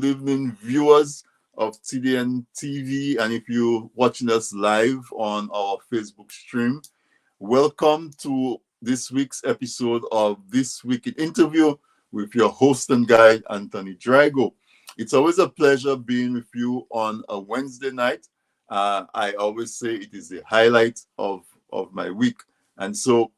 good evening, viewers of TDN TV, and if you're watching us live on our Facebook stream, welcome to this week's episode of This Week in Interview with your host and guide, Anthony Drago. It's always a pleasure being with you on a Wednesday night. I always say it is the highlight of my week. And so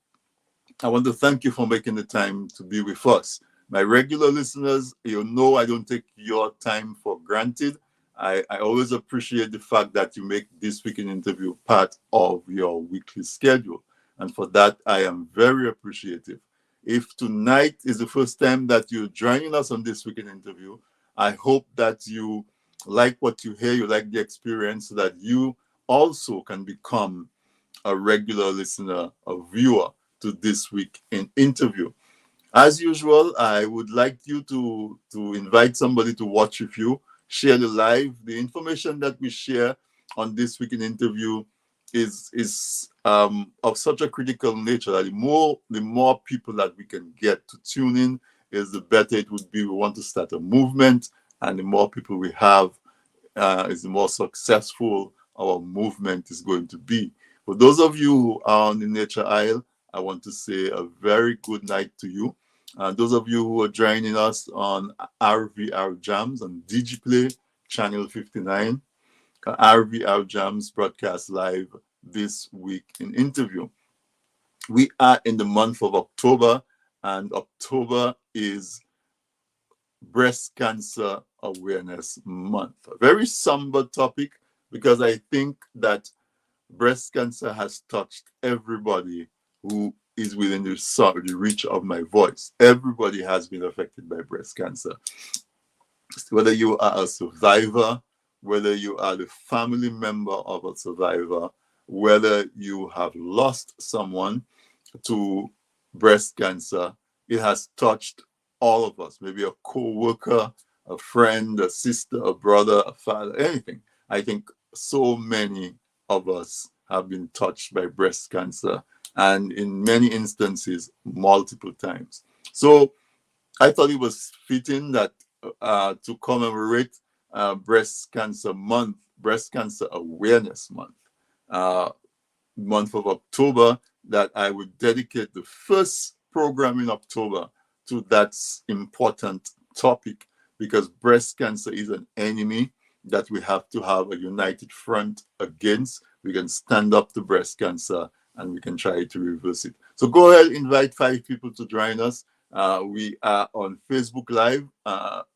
I want to thank you for making the time to be with us. My regular listeners, you know I don't take your time for granted. I always appreciate the fact that you make This Week in Interview part of your weekly schedule. And for that, I am very appreciative. If tonight is the first time that you're joining us on This Week in Interview, I hope that you like what you hear, you like the experience, so that you also can become a regular listener, a viewer to This Week in Interview. As usual, I would like you to invite somebody to watch with you, share the live. The information that we share on This Week in Interview is of such a critical nature that the more people that we can get to tune in, is the better it would be. We want to start a movement, and the more people we have, is the more successful our movement is going to be. For those of you who are on the Nature Isle, I want to say a very good night to you. Those of you who are joining us on RVR Jams on DigiPlay, Channel 59, RVR Jams broadcast live This Week in Interview. We are in the month of October, and October is Breast Cancer Awareness Month. A very somber topic, because I think that breast cancer has touched everybody who is within the reach of my voice. Everybody has been affected by breast cancer. Whether you are a survivor, whether you are the family member of a survivor, whether you have lost someone to breast cancer, it has touched all of us. Maybe a co-worker, a friend, a sister, a brother, a father, anything. I think so many of us have been touched by breast cancer, and in many instances, multiple times. So I thought it was fitting that to commemorate Breast Cancer Month, Breast Cancer Awareness Month, month of October, that I would dedicate the first program in October to that important topic, because breast cancer is an enemy that we have to have a united front against. We can stand up to breast cancer, and we can try to reverse it. So go ahead, invite 5 people to join us. We are on Facebook Live.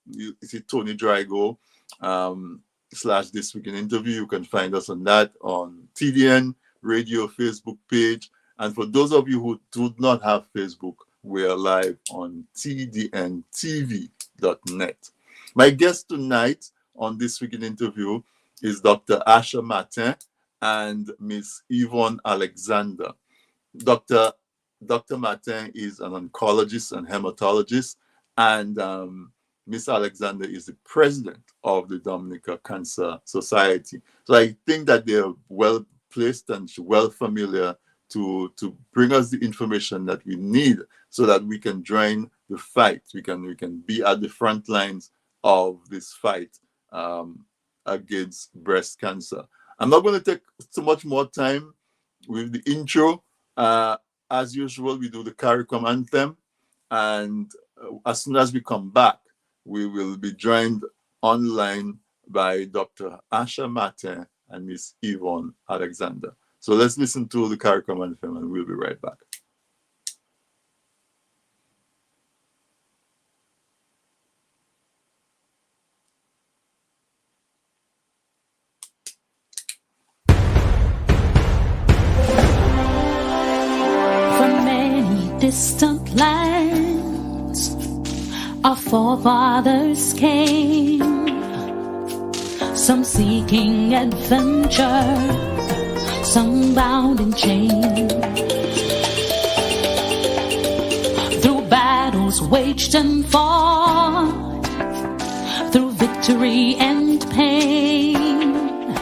You see Tony Drago / This Week in Interview. You can find us on that, on TDN Radio Facebook page. And for those of you who do not have Facebook, we are live on tdntv.net. My guest tonight on This Week in Interview is Dr. Asha Martin and Miss Yevvone Alexander. Dr. Martin is an oncologist and hematologist, and Miss Alexander is the president of the Dominica Cancer Society. So I think that they are well placed and well familiar to bring us the information that we need, so that we can join the fight. We can be at the front lines of this fight against breast cancer. I'm not going to take too much more time with the intro. As usual, we do the CARICOM anthem, and as soon as we come back, we will be joined online by Dr. Asha Martin and Miss Yevvone Alexander. So let's listen to the CARICOM anthem, and we'll be right back. Distant lands, our forefathers came, some seeking adventure, some bound in chains. Through battles waged and fought, through victory and pain,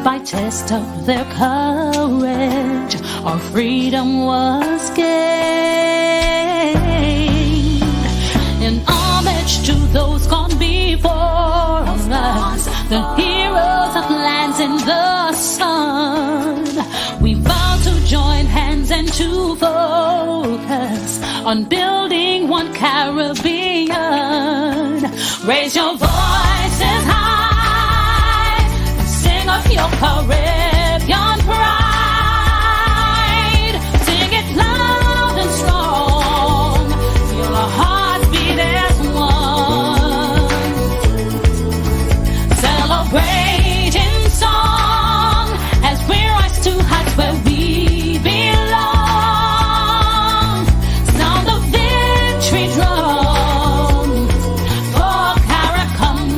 by test of their courage, our freedom was gained. In homage to those gone before, the heroes of lands in the sun. We vow to join hands and to focus on building one Caribbean. Raise your voices high and sing of your Caribbean pride. Sing it loud and strong. Feel our hearts beat as one. Celebrate in song as we rise to heights where we belong. Sound the victory drum for Caracom.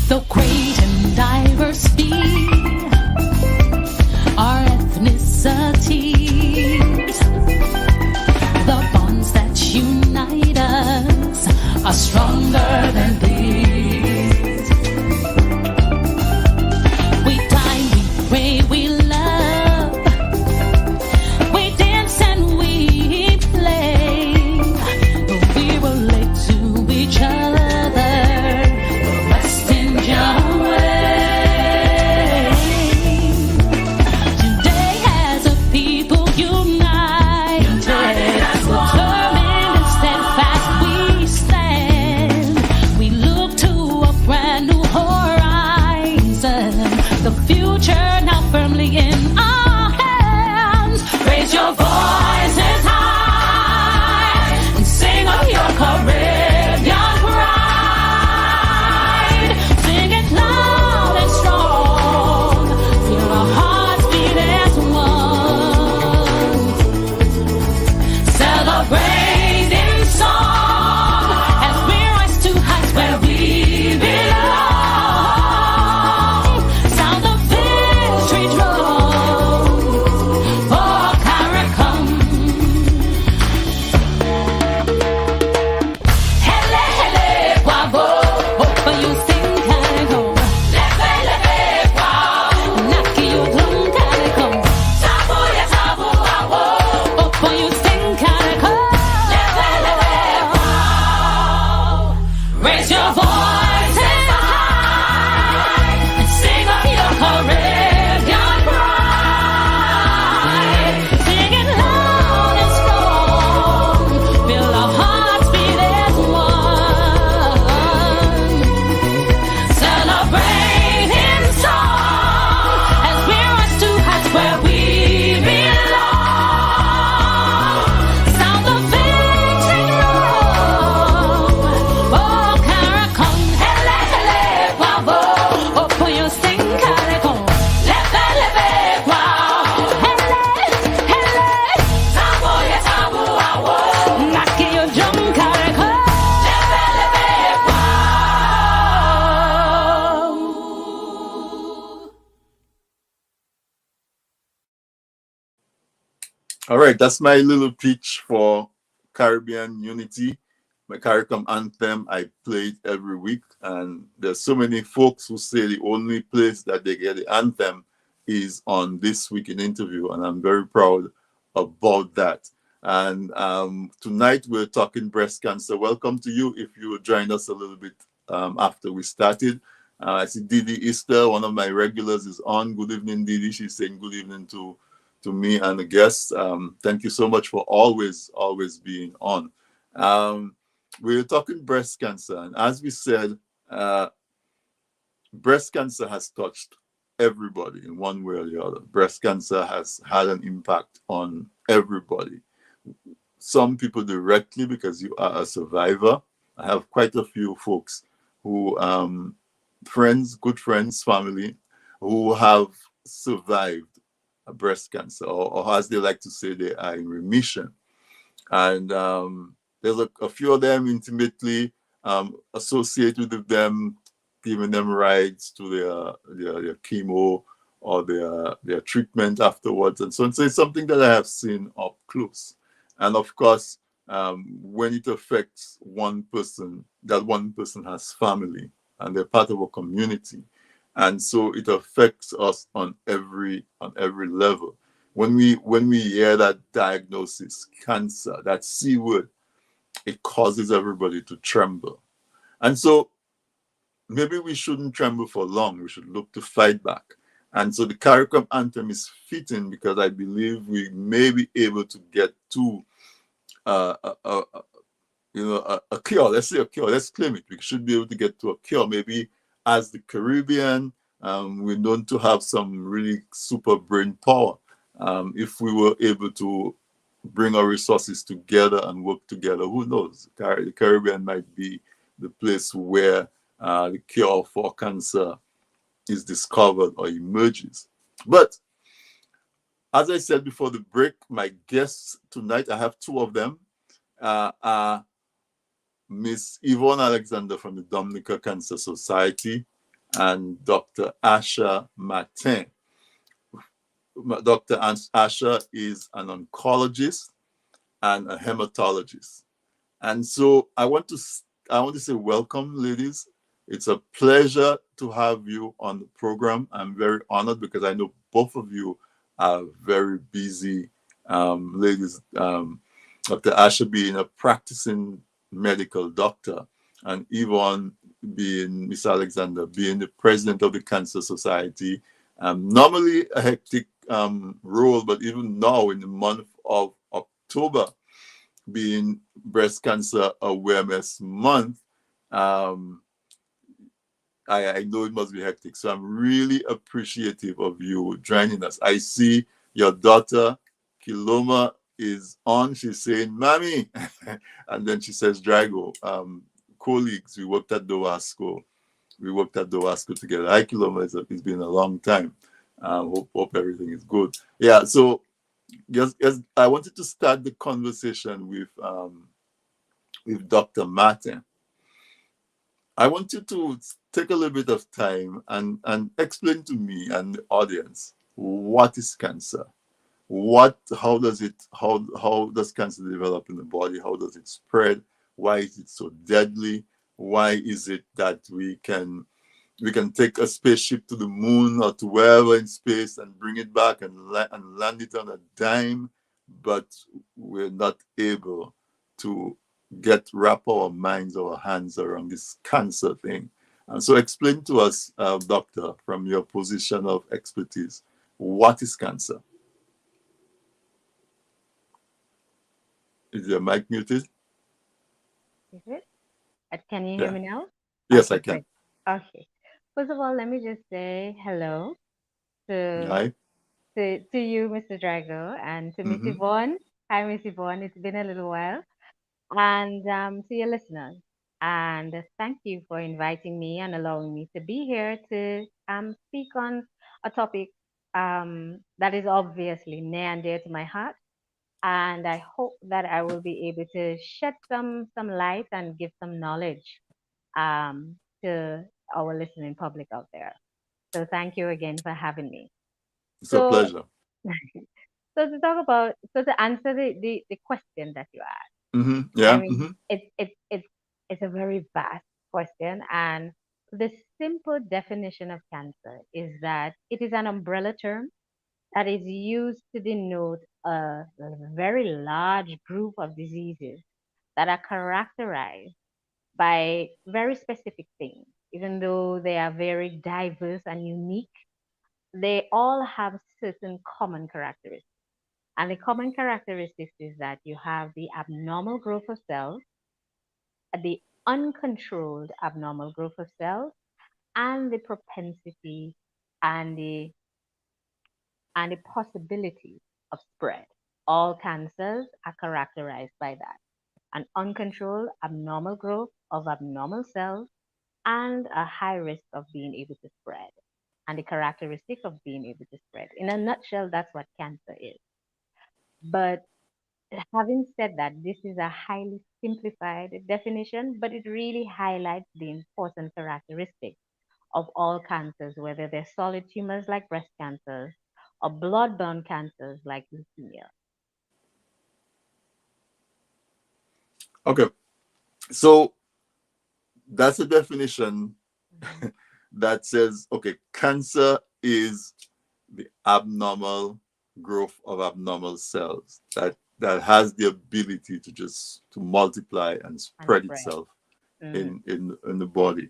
Though great and diverse be our ethnicities, the bonds that unite us are stronger than these. We die, we pray, we love, we dance and we play, but we relate to each other the rest in your way. Today as a people united, determined and steadfast we stand. We look to a brand new horizon, the future now firmly in our hands. Raise your voices high and sing of your Caribbean pride. Sing it loud and strong. Feel our hearts beat as one. Celebrate in song as we rise to heights where we belong. Sound the victory drum for Caracom. Hele, hele, bravo. Hope you sing Caracom. Leve, leve, wow. Naki you drum Caracom. Tabu ya tabu, awo. Hope you sing Caracom. Leve, leve, wow. Raise your voices high and sing of your Caribbean pride. Sing it loud and strong. Feel our hearts beat as one. Celebrate in song as we rise to heights where we belong. Sound the victory drum for Caracom. Hele, hele, bravo. Hope you sing Caracom. Leve, leve, wow. Hele, hele. Tabu ya tabu, awo. Naki you drum Caracom. Leve, leve, wow. All right, that's my little pitch for Caribbean Unity. My CARICOM anthem, I play it every week, and there's so many folks who say the only place that they get the anthem is on This Week in Interview, and I'm very proud about that. And tonight we're talking breast cancer. Welcome to you if you joined us a little bit after we started. I see Didi Easter, one of my regulars, is on. Good evening, Didi. She's saying good evening to me and the guests. Thank you so much for always being on. We're talking breast cancer, and as we said, breast cancer has touched everybody in one way or the other. Breast cancer has had an impact on everybody. Some people directly because you are a survivor. I have quite a few folks who, friends, good friends, family, who have survived breast cancer, or as they like to say, they are in remission. And there's a few of them intimately associated with them, giving them rides to their chemo or their treatment afterwards, and so on. So it's something that I have seen up close. And of course, when it affects one person, that one person has family and they're part of a community. And so it affects us on every level. When we hear that diagnosis, cancer, that C word, it causes everybody to tremble. And so maybe we shouldn't tremble for long. We should look to fight back. And so the CARICOM anthem is fitting because I believe we may be able to get to uh, a, a, a, a cure. Let's say a cure. Let's claim it. We should be able to get to a cure. Maybe as the Caribbean, we're known to have some really super brain power. If we were able to bring our resources together and work together, who knows? The Caribbean might be the place where the cure for cancer is discovered or emerges. But as I said before the break, my guests tonight, I have two of them, are Miss Yevvone Alexander from the Dominica Cancer Society and Dr. Asha Martin. Dr. Asha is an oncologist and a hematologist. And so I want to say welcome, ladies. It's a pleasure to have you on the program. I'm very honored because I know both of you are very busy ladies. Dr. Asha being a practicing medical doctor, and Yvonne being Miss Alexander being the president of the Cancer Society. Normally a hectic role, but even now in the month of October, being Breast Cancer Awareness Month, um, I know it must be hectic. So I'm really appreciative of you joining us. I see your daughter, Kiloma, is on. She's saying, Mommy. And then she says, Drago. Colleagues, we worked at Dowasco. We worked at Dowasco together. Hi, Kiloma. It's been a long time. Hope everything is good. Yeah, so yes, I wanted to start the conversation with Dr. Martin. I want you to take a little bit of time and explain to me and the audience what is cancer. How does cancer develop in the body? How does it spread? Why is it so deadly? Why is it that we can take a spaceship to the moon or to wherever in space and bring it back and land it on a dime, but we're not able to wrap our minds, our hands around this cancer thing. And so explain to us, doctor, from your position of expertise, what is cancer? Is your mic muted? Is it? Can you hear Yeah. me now? Yes, I Okay, can. great. Okay. First of all, let me just say hello to Hi. to you, Mr. Drago, and to Miss Mm-hmm. Yvonne. Hi, Miss Yvonne. It's been a little while. And to your listeners. And thank you for inviting me and allowing me to be here to speak on a topic that is obviously near and dear to my heart, and I hope that I will be able to shed some light and give some knowledge to our listening public out there. So thank you again for having me. It's a So pleasure. to answer the question that you asked, Mm-hmm. I Yeah. mean Mm-hmm. it's a very vast question, and the simple definition of cancer is that it is an umbrella term that is used to denote a very large group of diseases that are characterized by very specific things. Even though they are very diverse and unique, they all have certain common characteristics. And the common characteristics is that you have the abnormal growth of cells, the uncontrolled abnormal growth of cells, and the propensity and the possibility of spread. All cancers are characterized by that: an uncontrolled abnormal growth of abnormal cells and a high risk of being able to spread, and the characteristic of being able to spread. In a nutshell, that's what cancer is. But having said that, this is a highly simplified definition, but it really highlights the important characteristics of all cancers, whether they're solid tumors like breast cancers or blood-borne cancers like leukemia. Okay. So that's a definition Mhm. that says, okay, cancer is the abnormal growth of abnormal cells that has the ability to multiply and And spread spread. itself Mm. in the body.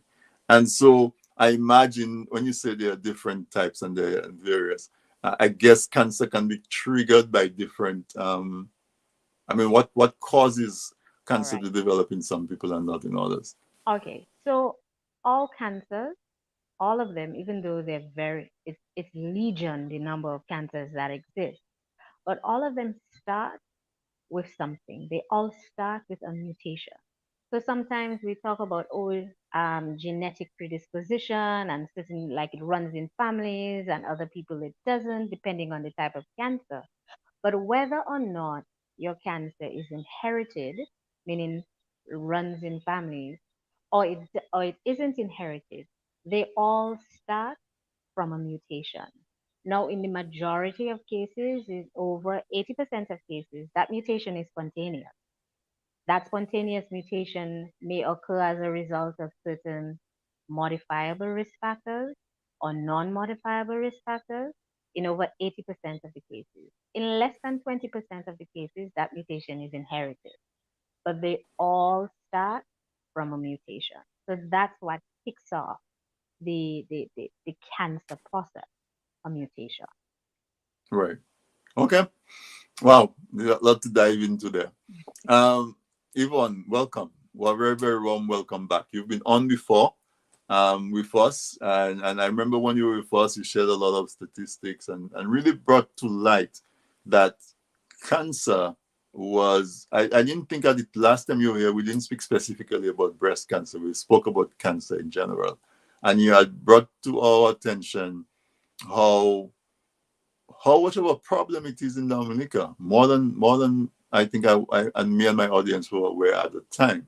And so I imagine when you say there are different types and there are various, I guess cancer can be triggered by different. I mean, what causes All cancer right. to develop in some people and not in others? Okay. So all cancers, all of them, even though they're it's legion the number of cancers that exist, but all of them start with something. They all start with a mutation. So sometimes we talk about genetic predisposition and certain like it runs in families and other people it doesn't, depending on the type of cancer. But whether or not your cancer is inherited, meaning runs in families, or it isn't inherited, they all start from a mutation. Now, in the majority of cases, in over 80% of cases, that mutation is spontaneous. That spontaneous mutation may occur as a result of certain modifiable risk factors or non modifiable risk factors in over 80% of the cases. In less than 20% of the cases, that mutation is inherited, but they all start from a mutation. So that's what kicks off the cancer process, a mutation. Right. Okay. Wow. There's a lot to dive into there. Um, Yvonne, welcome. Well, very, very warm welcome back. You've been on before with us, and I remember when you were with us, you shared a lot of statistics and really brought to light that cancer was. I didn't think at it last time you were here, we didn't speak specifically about breast cancer. We spoke about cancer in general. And you had brought to our attention how much of a problem it is in Dominica, more than I think I and me and my audience were aware at the time.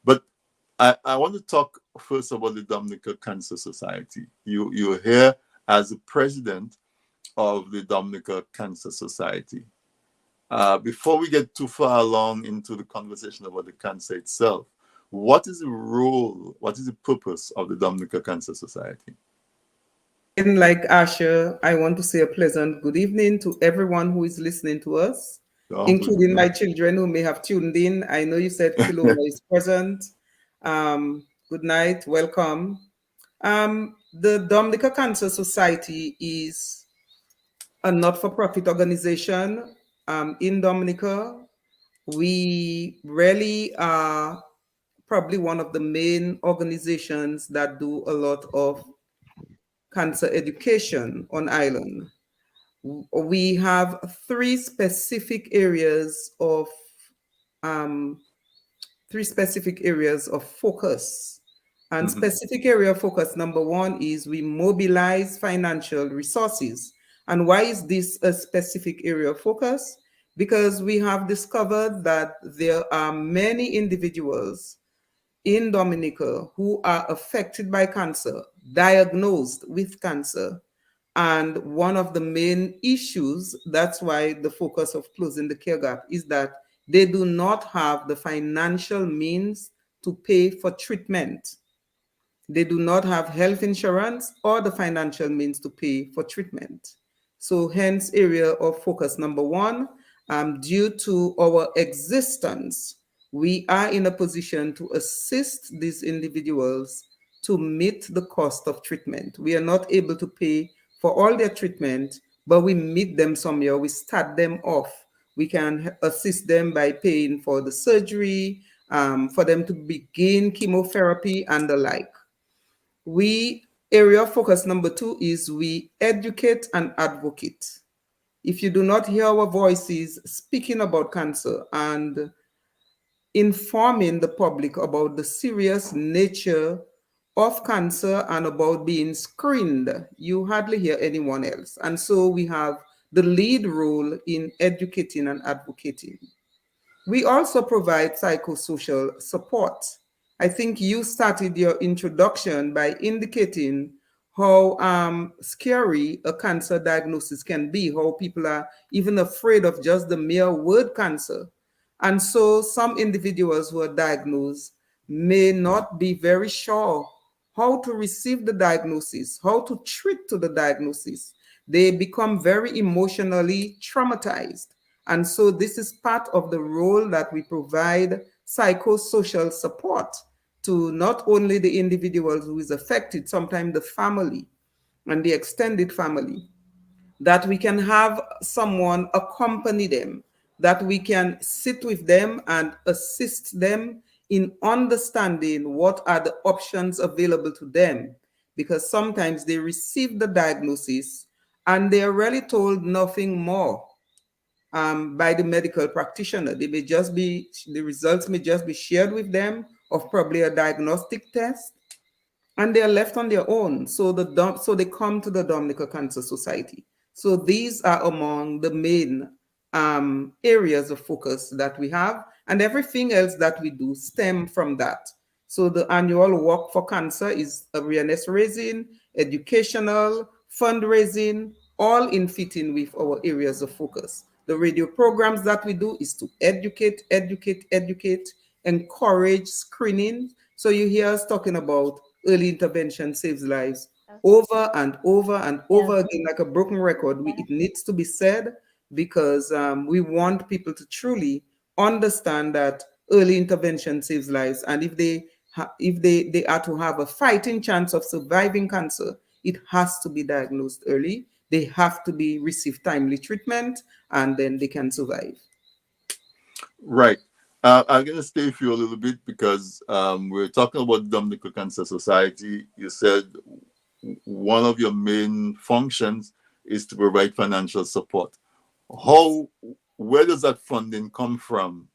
But I want to talk first about the Dominica Cancer Society. You're here as the president of the Dominica Cancer Society. Before we get too far along into the conversation about the cancer itself, what is the role, what is the purpose of the Dominica Cancer Society? Again, like Asha, I want to say a pleasant good evening to everyone who is listening to us, Oh, good including evening. my children who may have tuned in. I know you said Kiloma is present. Good night, welcome. The Dominica Cancer Society is a not-for-profit organization in Dominica. We really are probably one of the main organizations that do a lot of cancer education on island. We have um, three specific areas of focus. And Mhm. specific area of focus number one is we mobilize financial resources. And why is this a specific area of focus? Because we have discovered that there are many individuals in Dominica who are affected by cancer, diagnosed with cancer. And one of the main issues, that's why the focus of closing the care gap, is that they do not have the financial means to pay for treatment. They do not have health insurance or the financial means to pay for treatment. So, hence, area of focus number one, due to our existence, we are in a position to assist these individuals to meet the cost of treatment. We are not able to pay for all their treatment, but we meet them somewhere, we start them off. We can assist them by paying for the surgery, for them to begin chemotherapy and the like. We area of focus number two is we educate and advocate. If you do not hear our voices speaking about cancer and informing the public about the serious nature of cancer and about being screened, you hardly hear anyone else. And so we have the lead role in educating and advocating. We also provide psychosocial support. I think you started your introduction by indicating how scary a cancer diagnosis can be, how people are even afraid of just the mere word cancer. And so some individuals who are diagnosed may not be very sure how to receive the diagnosis, how to treat to the diagnosis. They become very emotionally traumatized. And so this is part of the role that we provide psychosocial support to not only the individuals who is affected, sometimes the family and the extended family, that we can have someone accompany them, that we can sit with them and assist them in understanding what are the options available to them. Because sometimes they receive the diagnosis and they are really told nothing more by the medical practitioner. They may just be, the results may just be shared with them of probably a diagnostic test, and they are left on their own. So so they come to the Dominica Cancer Society. So these are among the main areas of focus that we have, and everything else that we do stem from that. So the annual Walk for Cancer is awareness raising, educational, fundraising, all in fitting with our areas of focus. The radio programs that we do is to educate, educate, educate, encourage screening. So you hear us talking about early intervention saves lives over and over and Yeah. over again, like a broken record. It needs to be said because we want people to truly understand that early intervention saves lives, and if they are to have a fighting chance of surviving cancer, it has to be diagnosed early. They have to be receive timely treatment, and then they can survive. Right. I'm going to stay with you a little bit because we're talking about the Dominican Cancer Society. You said one of your main functions is to provide financial support. Yes. How, where does that funding come from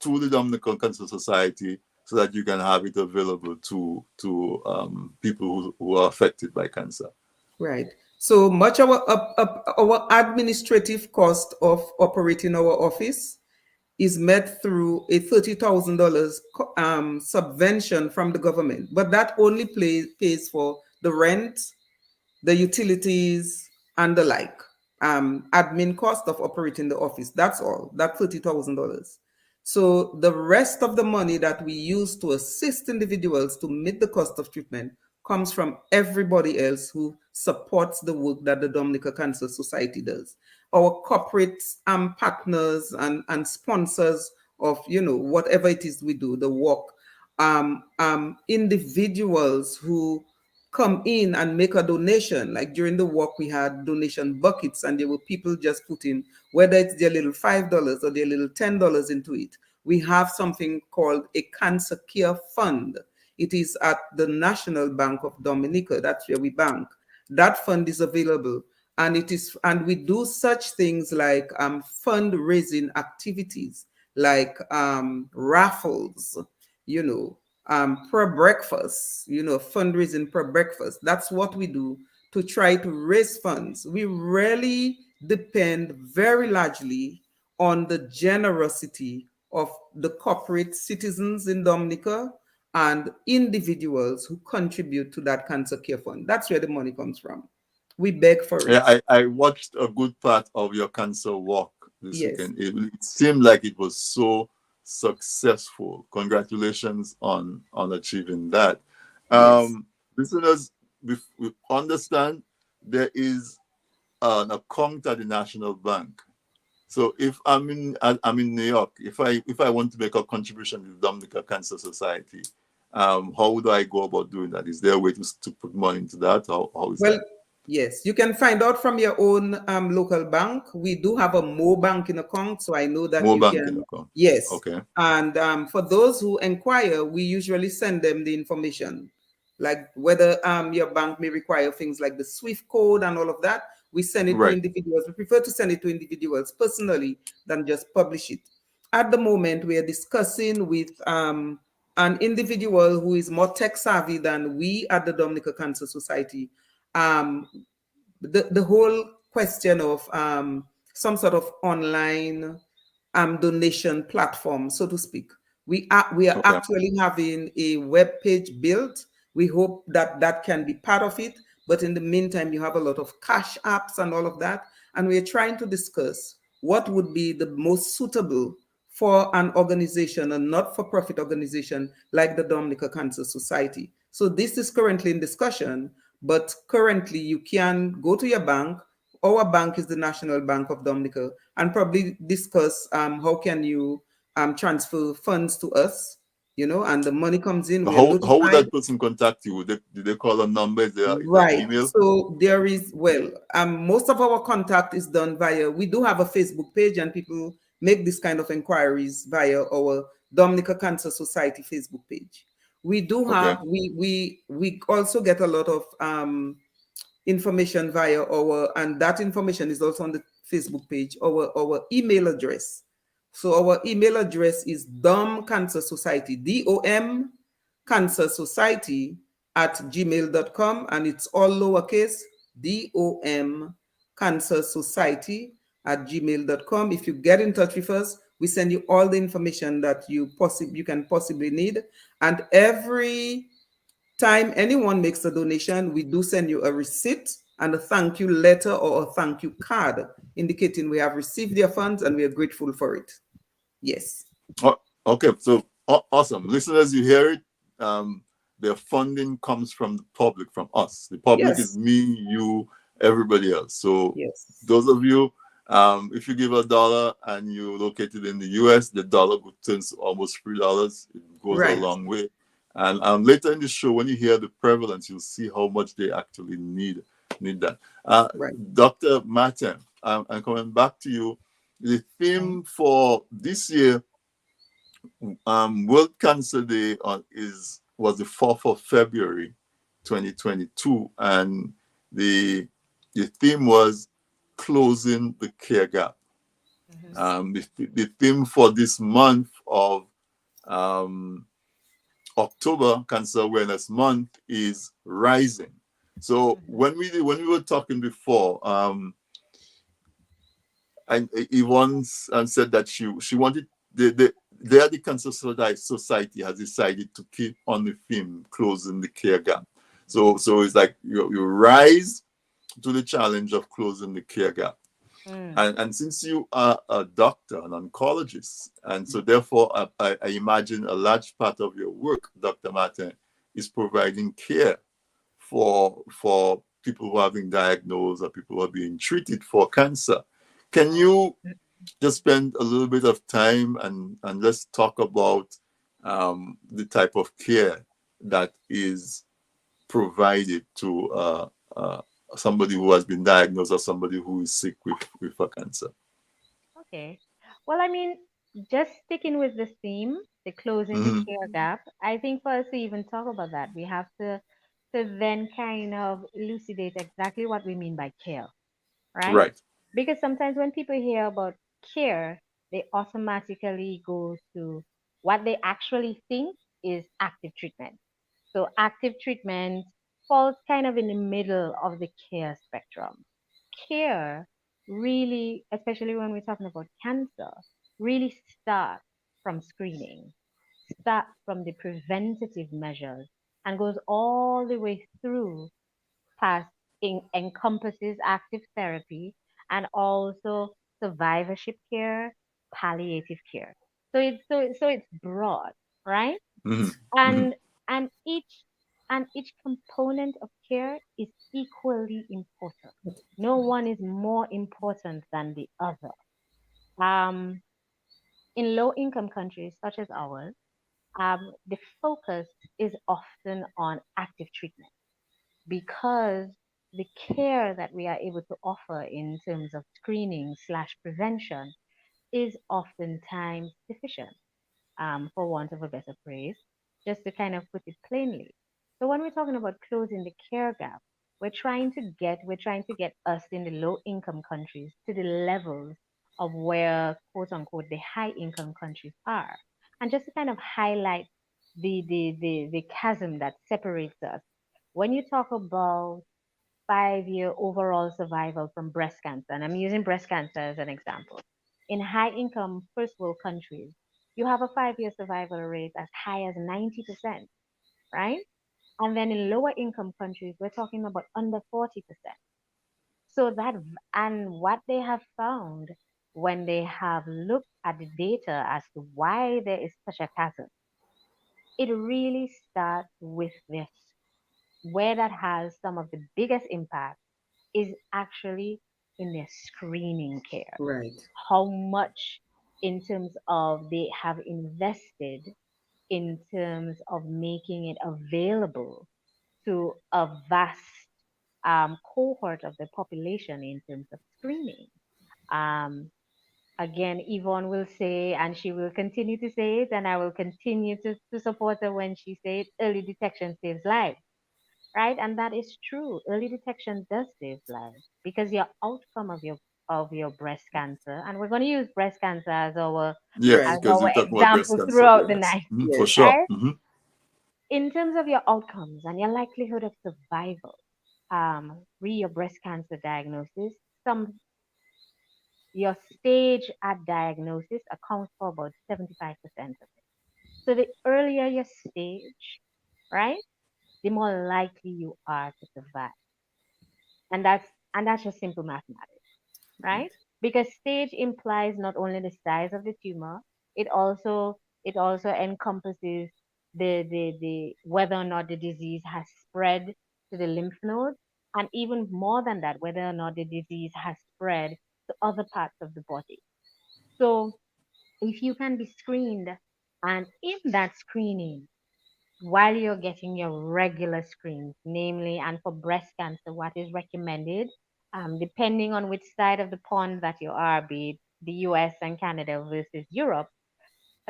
to the Dominican Cancer Society so that you can have it available to people who are affected by cancer? Right. So much our administrative cost of operating our office is met through a $30,000 subvention from the government, but that only pays for the rent, the utilities, and the like. Admin cost of operating the office. That's all. That $30,000. So the rest of the money that we use to assist individuals to meet the cost of treatment comes from everybody else who supports the work that the Dominica Cancer Society does. Our corporate partners and sponsors of whatever it is we do, the work, individuals who come in and make a donation. Like during the walk, we had donation buckets, and there were people just putting, whether it's their little $5 or their little $10 into it. We have something called a cancer care fund. It is at the National Bank of Dominica. That's where we bank. That fund is available, and we do such things like fundraising activities, like raffles, you know, per breakfast, fundraising per breakfast. That's what we do to try to raise funds. We really depend very largely on the generosity of the corporate citizens in Dominica and individuals who contribute to that cancer care fund. That's where the money comes from. We beg for Yeah, it. I watched a good part of your cancer walk this Yes, weekend. It seemed like it was so successful. Congratulations on achieving that. yes. Listeners, we understand there is an account at the National Bank. So if I'm in New York, if I want to make a contribution to the Dominica Cancer Society, how do I go about doing that? Is there a way to put money into that? How is Well, that? yes, you can find out from your own local bank. We do have a Mo banking account, so I know that More you banking can, account. yes. Okay. And for those who inquire, we usually send them the information, like whether your bank may require things like the SWIFT code and all of that. We send it to Right. individuals. We prefer to send it to individuals personally than just publish it. At the moment, we are discussing with an individual who is more tech savvy than we at the Dominica Cancer Society, um, the whole question of some sort of online donation platform, so to speak. We are Okay. actually having a web page built. We hope that that can be part of it. But in the meantime, you have a lot of cash apps and all of that. And we're trying to discuss what would be the most suitable for an organization, a not-for-profit organization like the Dominica Cancer Society. So this is currently in discussion, but currently you can go to your bank. Our bank is the National Bank of Dominica, and probably discuss how can you transfer funds to us and the money comes in, we are How would notified. that person contact you? Did they call a number? Is there Right. email? So there is, well, most of our contact is done via, we do have a Facebook page, and people make this kind of inquiries via our Dominica Cancer Society Facebook page. We do Okay. have, we also get a lot of information via our, and that information is also on the Facebook page, our email address. So our email address is Dom Cancer Society, DOM Cancer Society at gmail.com, and it's all lowercase, DOM Cancer Society at gmail.com. If you get in touch with us, we send you all the information that you can possibly need. And every time anyone makes a donation, we do send you a receipt and a thank you letter or a thank you card indicating we have received your funds and we are grateful for it. Yes. Oh, okay, so awesome. Listeners, you hear it. Um, their funding comes from the public, from us. The public is Yes. me, you, everybody else. So Yes. those of you, if you give $1 and you located in the US, the dollar turns to almost $3. It goes a Right. long way. And later in the show, when you hear the prevalence, you'll see how much they actually need that. Right. Dr. Martin, I'm coming back to you. The Okay. theme for this year, World Cancer Day was the 4th of February, 2022, and the the theme was closing the care gap. Mhm. The theme for this month of um, October, Cancer Awareness Month, is rising. So Mhm. when we were talking before, and Yvonne said that she wanted the Cancer Society has decided to keep on the theme closing the care gap. So it's like you rise to the challenge of closing the care gap. Mm. And since you are a doctor, an oncologist, and so therefore I imagine a large part of your work, Dr. Martin, is providing care for people who are being diagnosed or people who are being treated for cancer. Can you just spend a little bit of time and let's talk about the type of care that is provided to somebody who has been diagnosed or somebody who is sick with a cancer? Okay. Well, I mean, just sticking with the theme, the closing the Hmm. care gap, I think for us to even talk about that, we have to then kind of elucidate exactly what we mean by care, right? Right. Because sometimes when people hear about care, they automatically go to what they actually think is active treatment. So active treatment falls kind of in the middle of the care spectrum. Care really, especially when we're talking about cancer, really starts from screening, starts from the preventative measures, and goes all the way through past encompasses active therapy and also survivorship care, palliative care. So it's broad, right? Hmm. Hmm. And and each component of care is equally important. No one is more important than the other. Um, in low income countries such as ours, the focus is often on active treatment because the care that we are able to offer in terms of screening slash prevention is oftentimes deficient, for want of a better phrase, just to kind of put it plainly. So when we're talking about closing the care gap, we're trying to get us in the low income countries to the levels of where quote unquote the high income countries are. And just to kind of highlight the chasm that separates us. When you talk about 5-year overall survival from breast cancer, and I'm using breast cancer as an example. In high income first world countries, you have a 5-year survival rate as high as 90%, right? And then in lower income countries, we're talking about under 40%. So and what they have found when they have looked at the data as to why there is such a chasm, it really starts with this. Where that has some of the biggest impact is actually in their screening care. Right. How much, in terms of they have invested in terms of making it available to a vast cohort of the population in terms of screening. Um, Again, Yvonne will say, and she will continue to say it, and I will continue to support her when she says early detection saves lives, right? And that is true. Early detection does save lives because your outcome of your breast cancer, and we're going to use breast cancer Yes, as Right. because our you're talking about breast example cancer. throughout the Yes. night, For Yes. sure. right? In terms of your outcomes and your likelihood of survival, re your breast cancer diagnosis, some your stage at diagnosis accounts for about 75% of it. So the earlier your stage, right, the more likely you are to survive. And that's just simple mathematics, right? Because stage implies not only the size of the tumor, it also it also encompasses the whether or not the disease has spread to the lymph nodes, and even more than that, whether or not the disease has spread to other parts of the body. So if you can be screened, and in that screening, while you're getting your regular screens, namely, and for breast cancer, what is recommended, depending on which side of the pond that you are, be it the US and Canada versus Europe,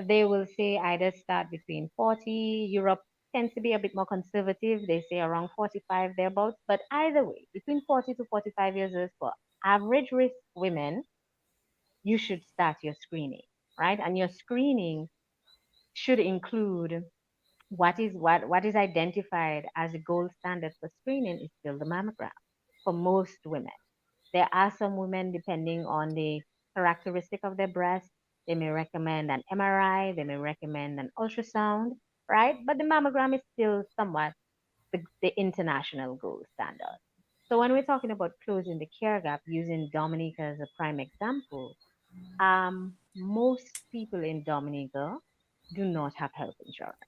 they will say either start between 40. Europe tends to be a bit more conservative. They say around 45 thereabouts. But either way, between 40 to 45 years old for average risk women, you should start your screening, right? And your screening should include what is identified as a gold standard for screening is still the mammogram for most women. There are some women, depending on the characteristic of their breast, they may recommend an MRI, they may recommend an ultrasound, right? But the mammogram is still somewhat the international gold standard. So when we're talking about closing the care gap, using Dominica as a prime example, most people in Dominica do not have health insurance.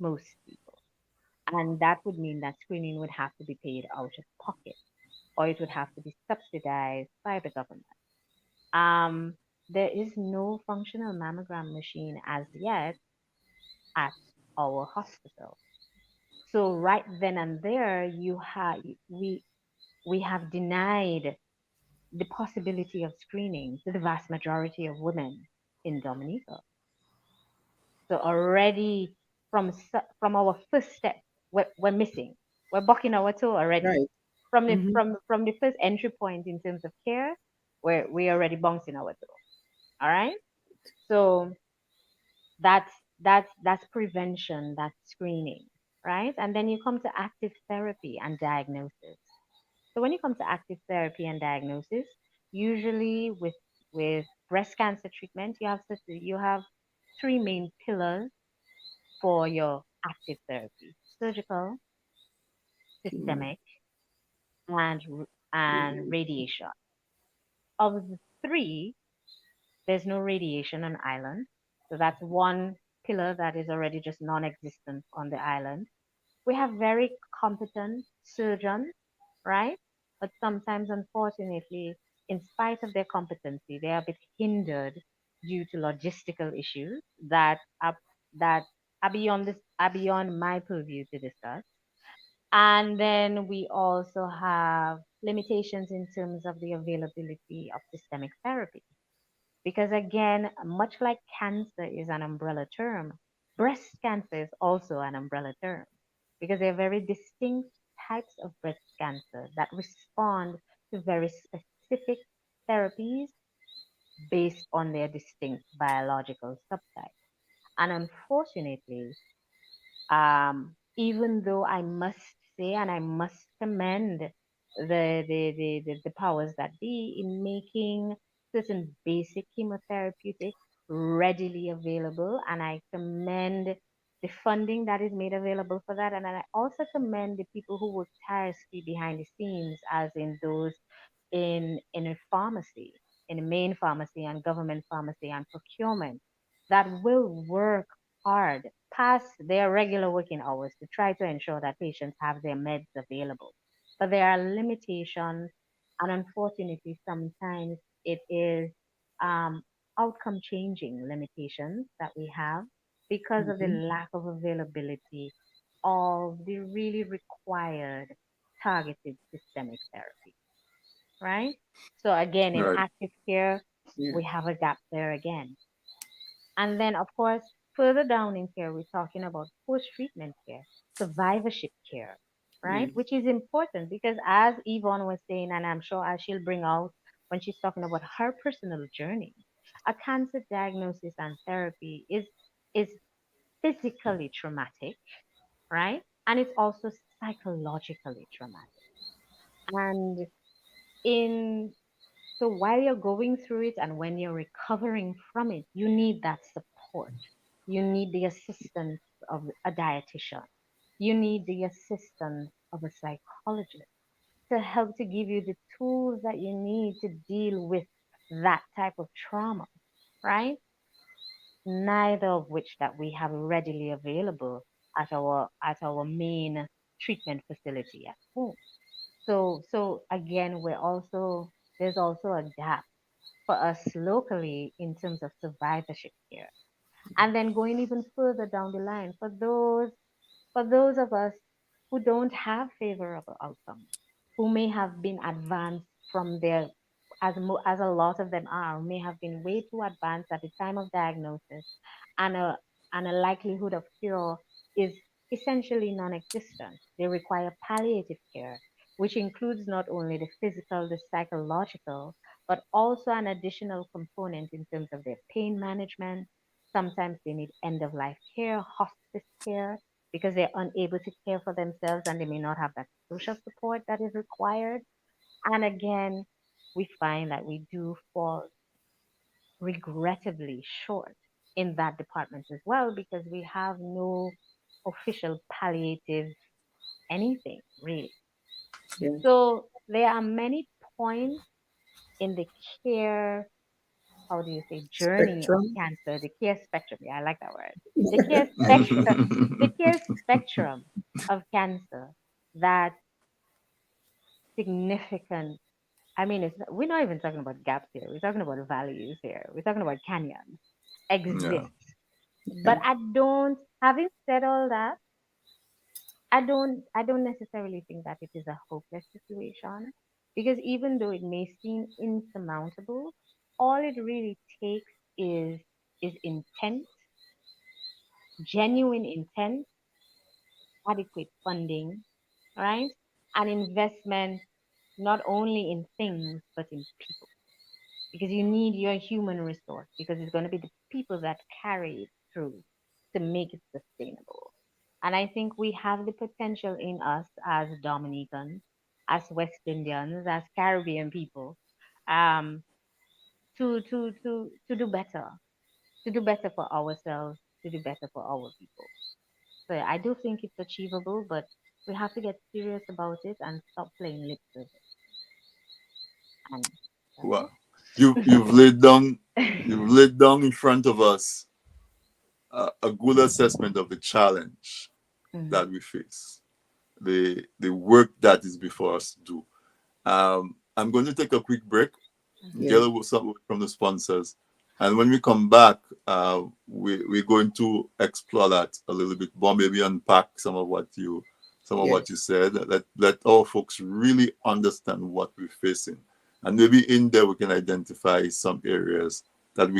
Most people. And that would mean that screening would have to be paid out of pocket, or it would have to be subsidized by the government. Um, there is no functional mammogram machine as yet at our hospital. So right then and there, we have denied the possibility of screening to the vast majority of women in Dominica. So already from our first step, we're missing. We're bucking our toe already. Right. From the Mm-hmm. from the first entry point in terms of care, we're already bouncing our toe. All right. So that's prevention, that's screening, right? And then you come to active therapy and diagnosis. So when you come to active therapy and diagnosis, usually with breast cancer treatment, you have three main pillars for your active therapy: surgical, Chemo. systemic, and and radiation. Of the three, there's no radiation on island, so that's one pillar that is already just non-existent on the island. We have very competent surgeons, right? But sometimes, unfortunately, in spite of their competency, they are a bit hindered due to logistical issues that are beyond my purview to discuss. And then we also have limitations in terms of the availability of systemic therapy. Because again, much like cancer is an umbrella term, breast cancer is also an umbrella term because there are very distinct types of breast cancer that respond to very specific therapies based on their distinct biological subtype. And unfortunately, even though I must say and I must commend the powers that be in making certain basic chemotherapeutic readily available, and I commend the funding that is made available for that, and I also commend the people who work tirelessly behind the scenes, as in those in a pharmacy, in a main pharmacy and government pharmacy and procurement that will work hard past their regular working hours to try to ensure that patients have their meds available. But there are limitations, and unfortunately, sometimes it is outcome changing limitations that we have because of the Mhm. lack of availability of the really required targeted systemic therapy, right? So again, in Right. active care, Yeah. we have a gap there again. And then, of course, further down in care, we're talking about post treatment care, survivorship care, right? Yeah. Which is important because, as Yvonne was saying, and I'm sure as she'll bring out when she's talking about her personal journey, a cancer diagnosis and therapy is physically traumatic, right? And it's also psychologically traumatic. And in so while you're going through it and when you're recovering from it, you need that support. You need the assistance of a dietitian. You need the assistance of a psychologist to help to give you the tools that you need to deal with that type of trauma, right? Neither of which that we have readily available at our main treatment facility at home. So again, there's also a gap for us locally in terms of survivorship care. And then going even further down the line, for those of us who don't have favorable outcomes, who may have been advanced from their, as a lot of them are, may have been way too advanced at the time of diagnosis, and a likelihood of cure is essentially non-existent. They require palliative care, which includes not only the physical, the psychological, but also an additional component in terms of their pain management. Sometimes they need end of life care, hospice care, because they're unable to care for themselves and they may not have that social support that is required. And again, we find that we do fall regrettably short in that department as well because we have no official palliative anything really. Yeah. So there are many points in the care, how do you say, journey of Spectrum. cancer, the care spectrum. Yeah, I like that word. The care spectrum, the care spectrum of cancer that significant. I mean, we're not even talking about gaps here. We're talking about values here. We're talking about canyons Yeah. exist. Yeah. But having said all that, I don't necessarily think that it is a hopeless situation because even though it may seem insurmountable, all it really takes is intent, genuine intent, adequate funding, right? And investment not only in things but in people. Because you need your human resource because it's going to be the people that carry it through to make it sustainable. And I think we have the potential in us as Dominicans, as West Indians, as Caribbean people, um, to do better for ourselves, to do better for our people. So I do think it's achievable, but we have to get serious about it and stop playing lip service. And Wow. that's You've it. laid down in front of us a good assessment of the challenge Mhm. that we face, the work that is before us to do. I'm going to take a quick break, Mhm. Yeah. get a some from the sponsors, and when we come back, we're going to explore that a little bit more, maybe unpack some of Yes. what you said. Let our folks really understand what we're facing, and maybe in there we can identify some areas that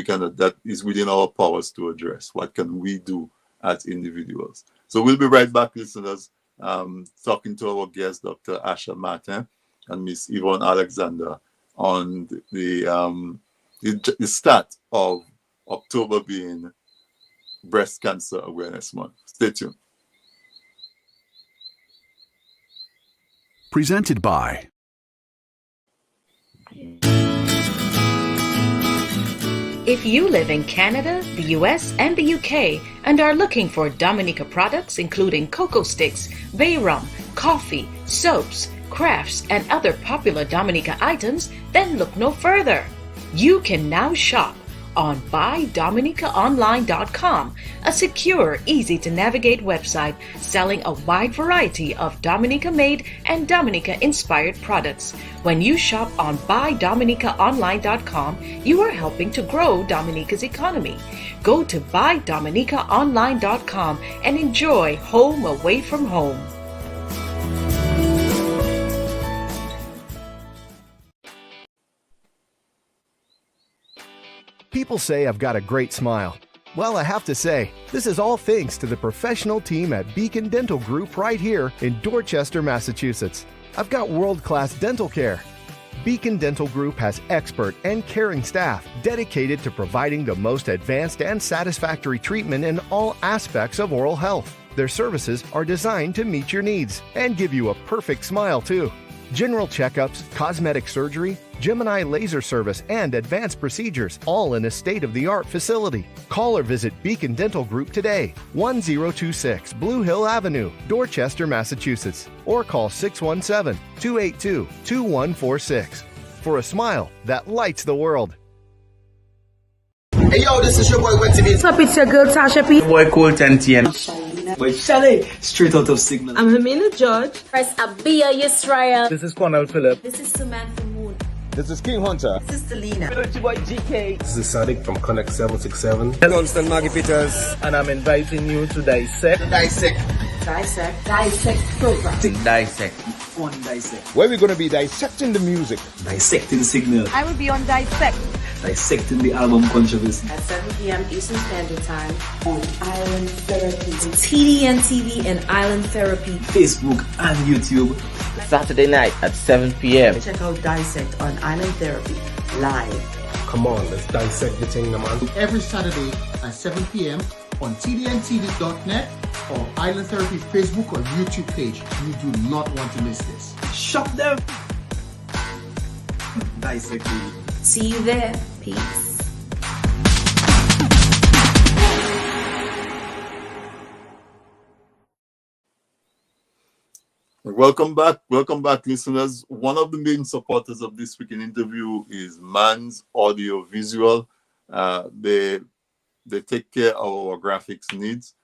is within our powers to address. What can we do as individuals? So we'll be right back, listeners, talking to our guest, Dr. Asha Martin and Miss Yvonne Alexander, on the start of October being Breast Cancer Awareness Month. Stay tuned. Presented by If you live in Canada, the US, and the UK and are looking for Dominica products including cocoa sticks, bay rum, coffee, soaps, crafts, and other popular Dominica items, then look no further. You can now shop on BuyDominicaOnline.com, a secure, easy-to-navigate website selling a wide variety of Dominica-made and Dominica-inspired products. When you shop on BuyDominicaOnline.com, you are helping to grow Dominica's economy. Go to BuyDominicaOnline.com and enjoy home away from home. People say I've got a great smile. Well, I have to say, this is all thanks to the professional team at Beacon Dental Group right here in Dorchester, Massachusetts. I've got world-class dental care. Beacon Dental Group has expert and caring staff dedicated to providing the most advanced and satisfactory treatment in all aspects of oral health. Their services are designed to meet your needs and give you a perfect smile, too. General checkups, cosmetic surgery, Gemini laser service, and advanced procedures, all in a state-of-the-art facility. Call or visit Beacon Dental Group today, 1026 Blue Hill Avenue, Dorchester, Massachusetts, or call 617-282-2146 for a smile that lights the world. Hey yo, this is your boy Wenty. What's up, it's your girl Tasha P. Boy Colton TN. Boy Shelly, straight out of Signal. I'm Hamina George. Press Abia Yisrael. This is Cornell Phillip. This is Samantha Moon. This is King Hunter. This is Selena. It's your boy GK. This is Sadiq from Connect 767. Constant Maggie Peters. And I'm inviting you to dissect program. Dissect. On Dissect. Where we're going to be dissecting the music. Dissecting Signal. I will be on Dissect. Dissecting the album controversy. At 7 p.m. Eastern Standard Time on Island Therapy. TDN TV and Island Therapy. Facebook and YouTube. Saturday night at 7 p.m. Check out Dissect on Island Therapy live. Come on, let's dissect the thing, man. Every Saturday at 7 p.m. on tdntv.net or Island Therapy Facebook or YouTube page. You do not want to miss this. Shop them. Dissect. See you there. Peace. Welcome back, listeners. One of the main supporters of this week in interview is Man's Audio Visual. They take care of our graphics needs.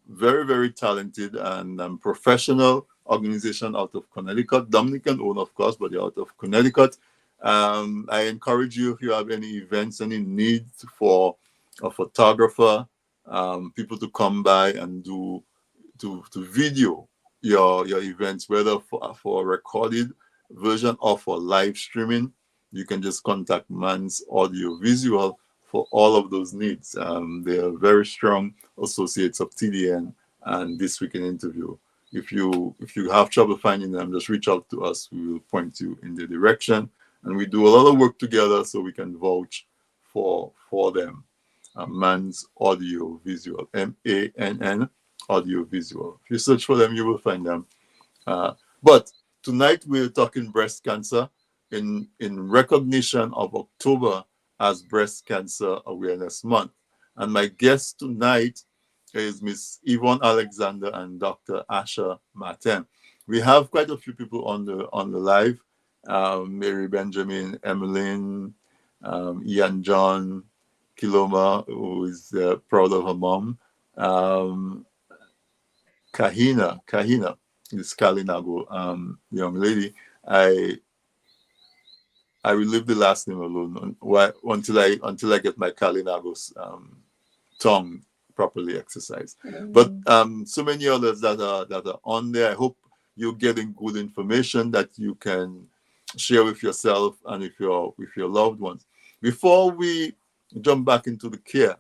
Very, very talented and professional organization out of Connecticut. Dominican owned, of course, but they're out of Connecticut. I encourage you, if you have any events, any need for a photographer, people to come by and to video your events, whether for a recorded version or for live streaming, you can just contact Man's Audio Visual for all of those needs. They are very strong associates of TDN and This Week in Interview. If you have trouble finding them, just reach out to us. We will point you in the direction. And we do a lot of work together so we can vouch for them. Man's Audio Visual, MANN Audio Visual. If you search for them, you will find them. But tonight we're talking breast cancer in recognition of October as Breast Cancer Awareness Month. And my guest tonight is Miss Yevvone Alexander and Dr. Asha Martin. We have quite a few people on the live. Mary Benjamin, Emmeline, Ian John, Kiloma, who is proud of her mom. Kahina, this Kalinago young lady. I will leave the last name alone until I get my Kalinago's tongue properly exercised. But so many others that are on there. I hope you're getting good information that you can share with yourself and with your loved ones. Before we jump back into the care,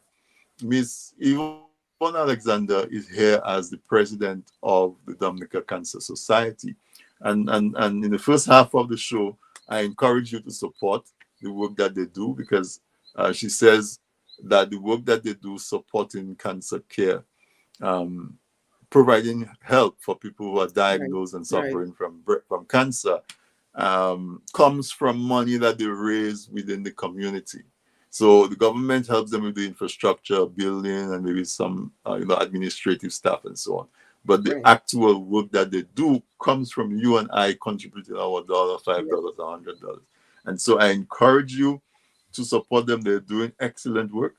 Miss Yevvone Alexander is here as the president of the Dominica Cancer Society. And in the first half of the show, I encourage you to support the work that they do, because she says that the work that they do supporting cancer care, providing help for people who are diagnosed and suffering from cancer, comes from money that they raise within the community. So the government helps them with the infrastructure, building, and maybe some administrative staff and so on. But the actual work that they do comes from you and I contributing our $1, $5, $100. And so I encourage you to support them. They're doing excellent work.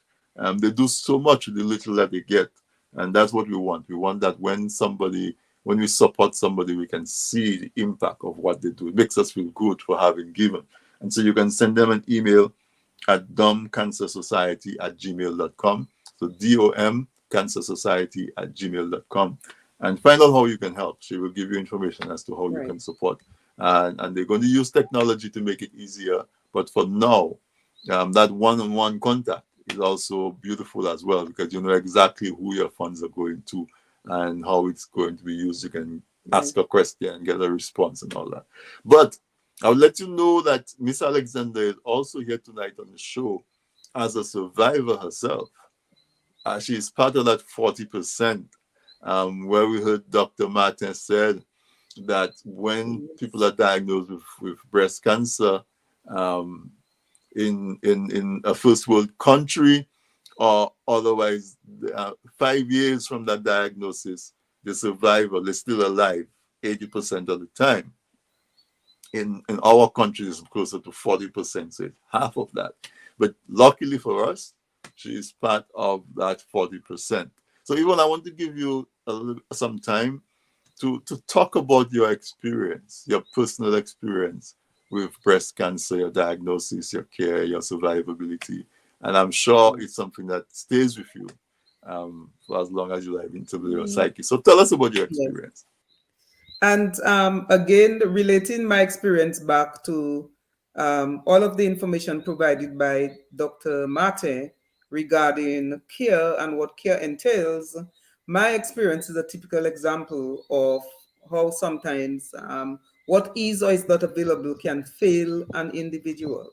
They do so much with the little that they get, and that's what we want. We want that when we support somebody, we can see the impact of what they do. It makes us feel good for having given. And so you can send them an email at domcancersociety@gmail.com. So DOM cancersociety@gmail.com. And find out how you can help. She will give you information as to how you can support. And they're going to use technology to make it easier. But for now, that one-on-one contact is also beautiful as well, because you know exactly who your funds are going to and how it's going to be used. You can ask a question and get a response and all that. But I'll let you know that Miss Alexander is also here tonight on the show as a survivor herself. She is part of that 40%, where we heard Dr. Martin said that when people are diagnosed with breast cancer in a first world country, or otherwise 5 years from that diagnosis, the survivor is still alive 80% of the time. In our country, it's closer to 40%, so it's half of that. But luckily for us, she is part of that 40%. So Yvonne, I want to give you some time to talk about your experience, your personal experience with breast cancer, your diagnosis, your care, your survivability. And I'm sure it's something that stays with you for as long as you live into your psyche. So tell us about your experience. And again, relating my experience back to all of the information provided by Dr. Mate regarding care and what care entails, my experience is a typical example of how sometimes what is or is not available can fail an individual.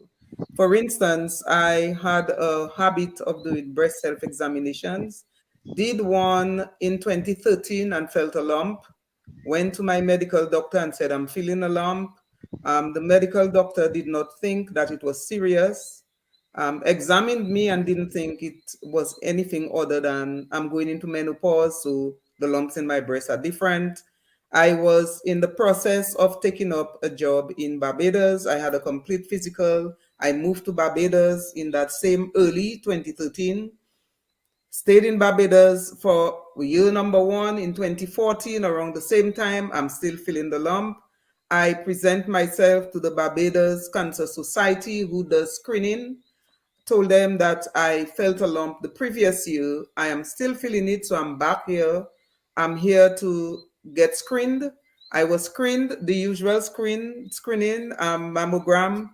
For instance, I had a habit of doing breast self-examinations, did one in 2013 and felt a lump, went to my medical doctor and said, I'm feeling a lump. The medical doctor did not think that it was serious, examined me and didn't think it was anything other than I'm going into menopause, so the lumps in my breast are different. I was in the process of taking up a job in Barbados. I had a complete physical. I moved to Barbados in that same early 2013. Stayed in Barbados for year number one in 2014. Around the same time, I'm still feeling the lump. I present myself to the Barbados Cancer Society, who does screening. Told them that I felt a lump the previous year. I am still feeling it, so I'm back here. I'm here to get screened. I was screened, the usual screening, mammogram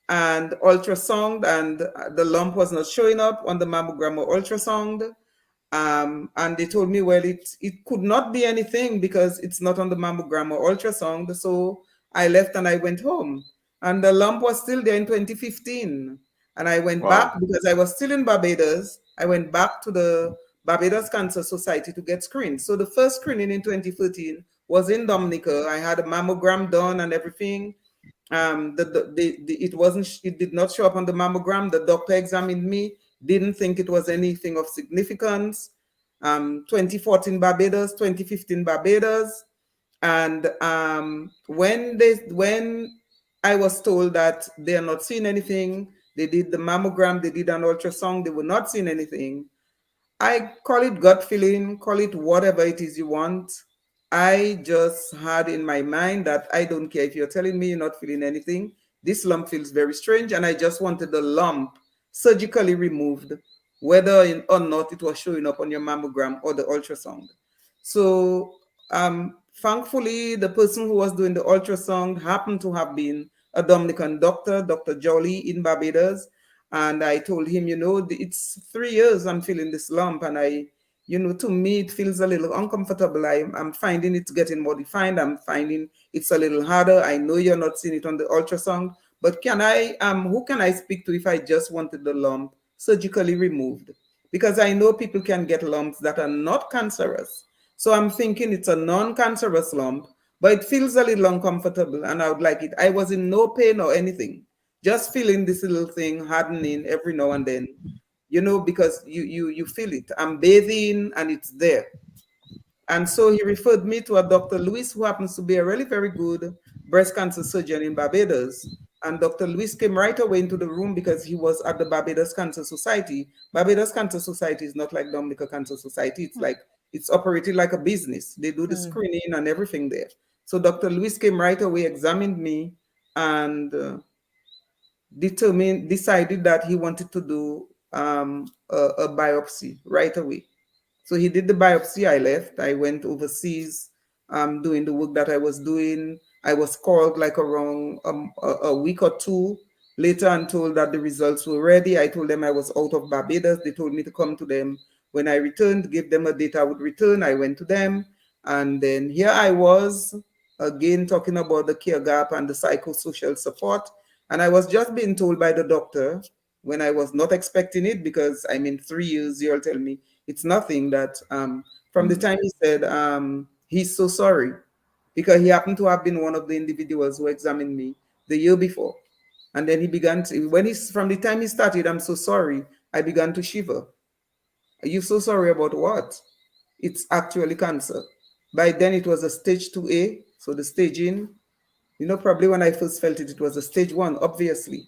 and ultrasound, and the lump was not showing up on the mammogram or ultrasound. And they told me, well, it could not be anything because it's not on the mammogram or ultrasound. So I left and I went home. And the lump was still there in 2015. And I went back because I was still in Barbados. I went back to the Barbados Cancer Society to get screened. So the first screening in 2013 was in Dominica. I had a mammogram done and everything. It did not show up on the mammogram. The doctor examined me, didn't think it was anything of significance. 2014 Barbados, 2015 Barbados. And when I was told that they are not seeing anything, they did the mammogram, they did an ultrasound, they were not seeing anything. I call it gut feeling, call it whatever it is you want. I just had in my mind that I don't care if you're telling me you're not feeling anything. This lump feels very strange, and I just wanted the lump surgically removed, whether or not it was showing up on your mammogram or the ultrasound. So thankfully, the person who was doing the ultrasound happened to have been a Dominican doctor, Dr. Jolly in Barbados. And I told him, it's 3 years I'm feeling this lump. And to me, it feels a little uncomfortable. I'm finding it getting more defined. I'm finding it's a little harder. I know you're not seeing it on the ultrasound, but who can I speak to if I just wanted the lump surgically removed? Because I know people can get lumps that are not cancerous. So I'm thinking it's a non-cancerous lump, but it feels a little uncomfortable and I would like it. I was in no pain or anything, just feeling this little thing hardening every now and then, because you feel it. I'm bathing and it's there. And so he referred me to a Dr. Lewis, who happens to be a really very good breast cancer surgeon in Barbados. And Dr. Luis came right away into the room because he was at the Barbados Cancer Society. Barbados Cancer Society is not like Dominica Cancer Society. It's like, it's operated like a business. They do the screening and everything there. So Dr. Luis came right away, examined me, and decided that he wanted to do a biopsy right away. So he did the biopsy. I left. I went overseas doing the work that I was doing. I was called like around a week or two later and told that the results were ready. I told them I was out of Barbados. They told me to come to them when I returned, give them a date I would return. I went to them. And then here I was again talking about the care gap and the psychosocial support. And I was just being told by the doctor when I was not expecting it, because I mean, 3 years, you'll tell me it's nothing, that from the time he said he's so sorry, because he happened to have been one of the individuals who examined me the year before. And then he began to, from the time he started, I'm so sorry, I began to shiver. Are you so sorry about what? It's actually cancer. By then it was a stage 2A, so the staging, probably when I first felt it, it was a stage 1, obviously.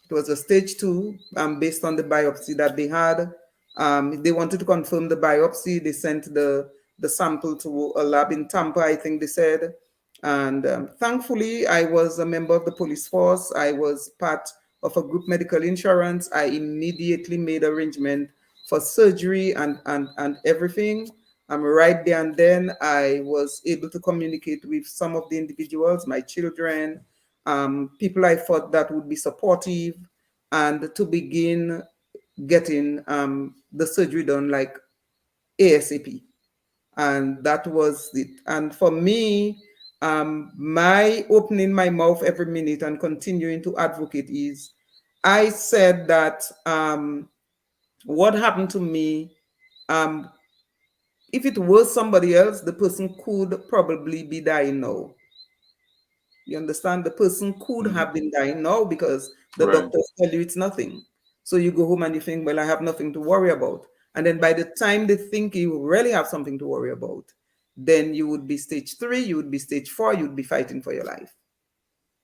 It was a stage 2 based on the biopsy that they had. They wanted to confirm the biopsy. They sent the sample to a lab in Tampa, I think they said. And thankfully, I was a member of the police force. I was part of a group medical insurance. I immediately made arrangement for surgery and everything. Right there and then, I was able to communicate with some of the individuals, my children, people I thought that would be supportive, and to begin getting the surgery done like ASAP. And that was it. And for me, my opening my mouth every minute and continuing to advocate is, I said that what happened to me, if it was somebody else, the person could probably be dying now. You understand? The person could have been dying now because the Right. doctors tell you it's nothing. So you go home and you think, well, I have nothing to worry about. And then by the time they think you really have something to worry about, then you would be stage 3, you would be stage 4, you'd be fighting for your life.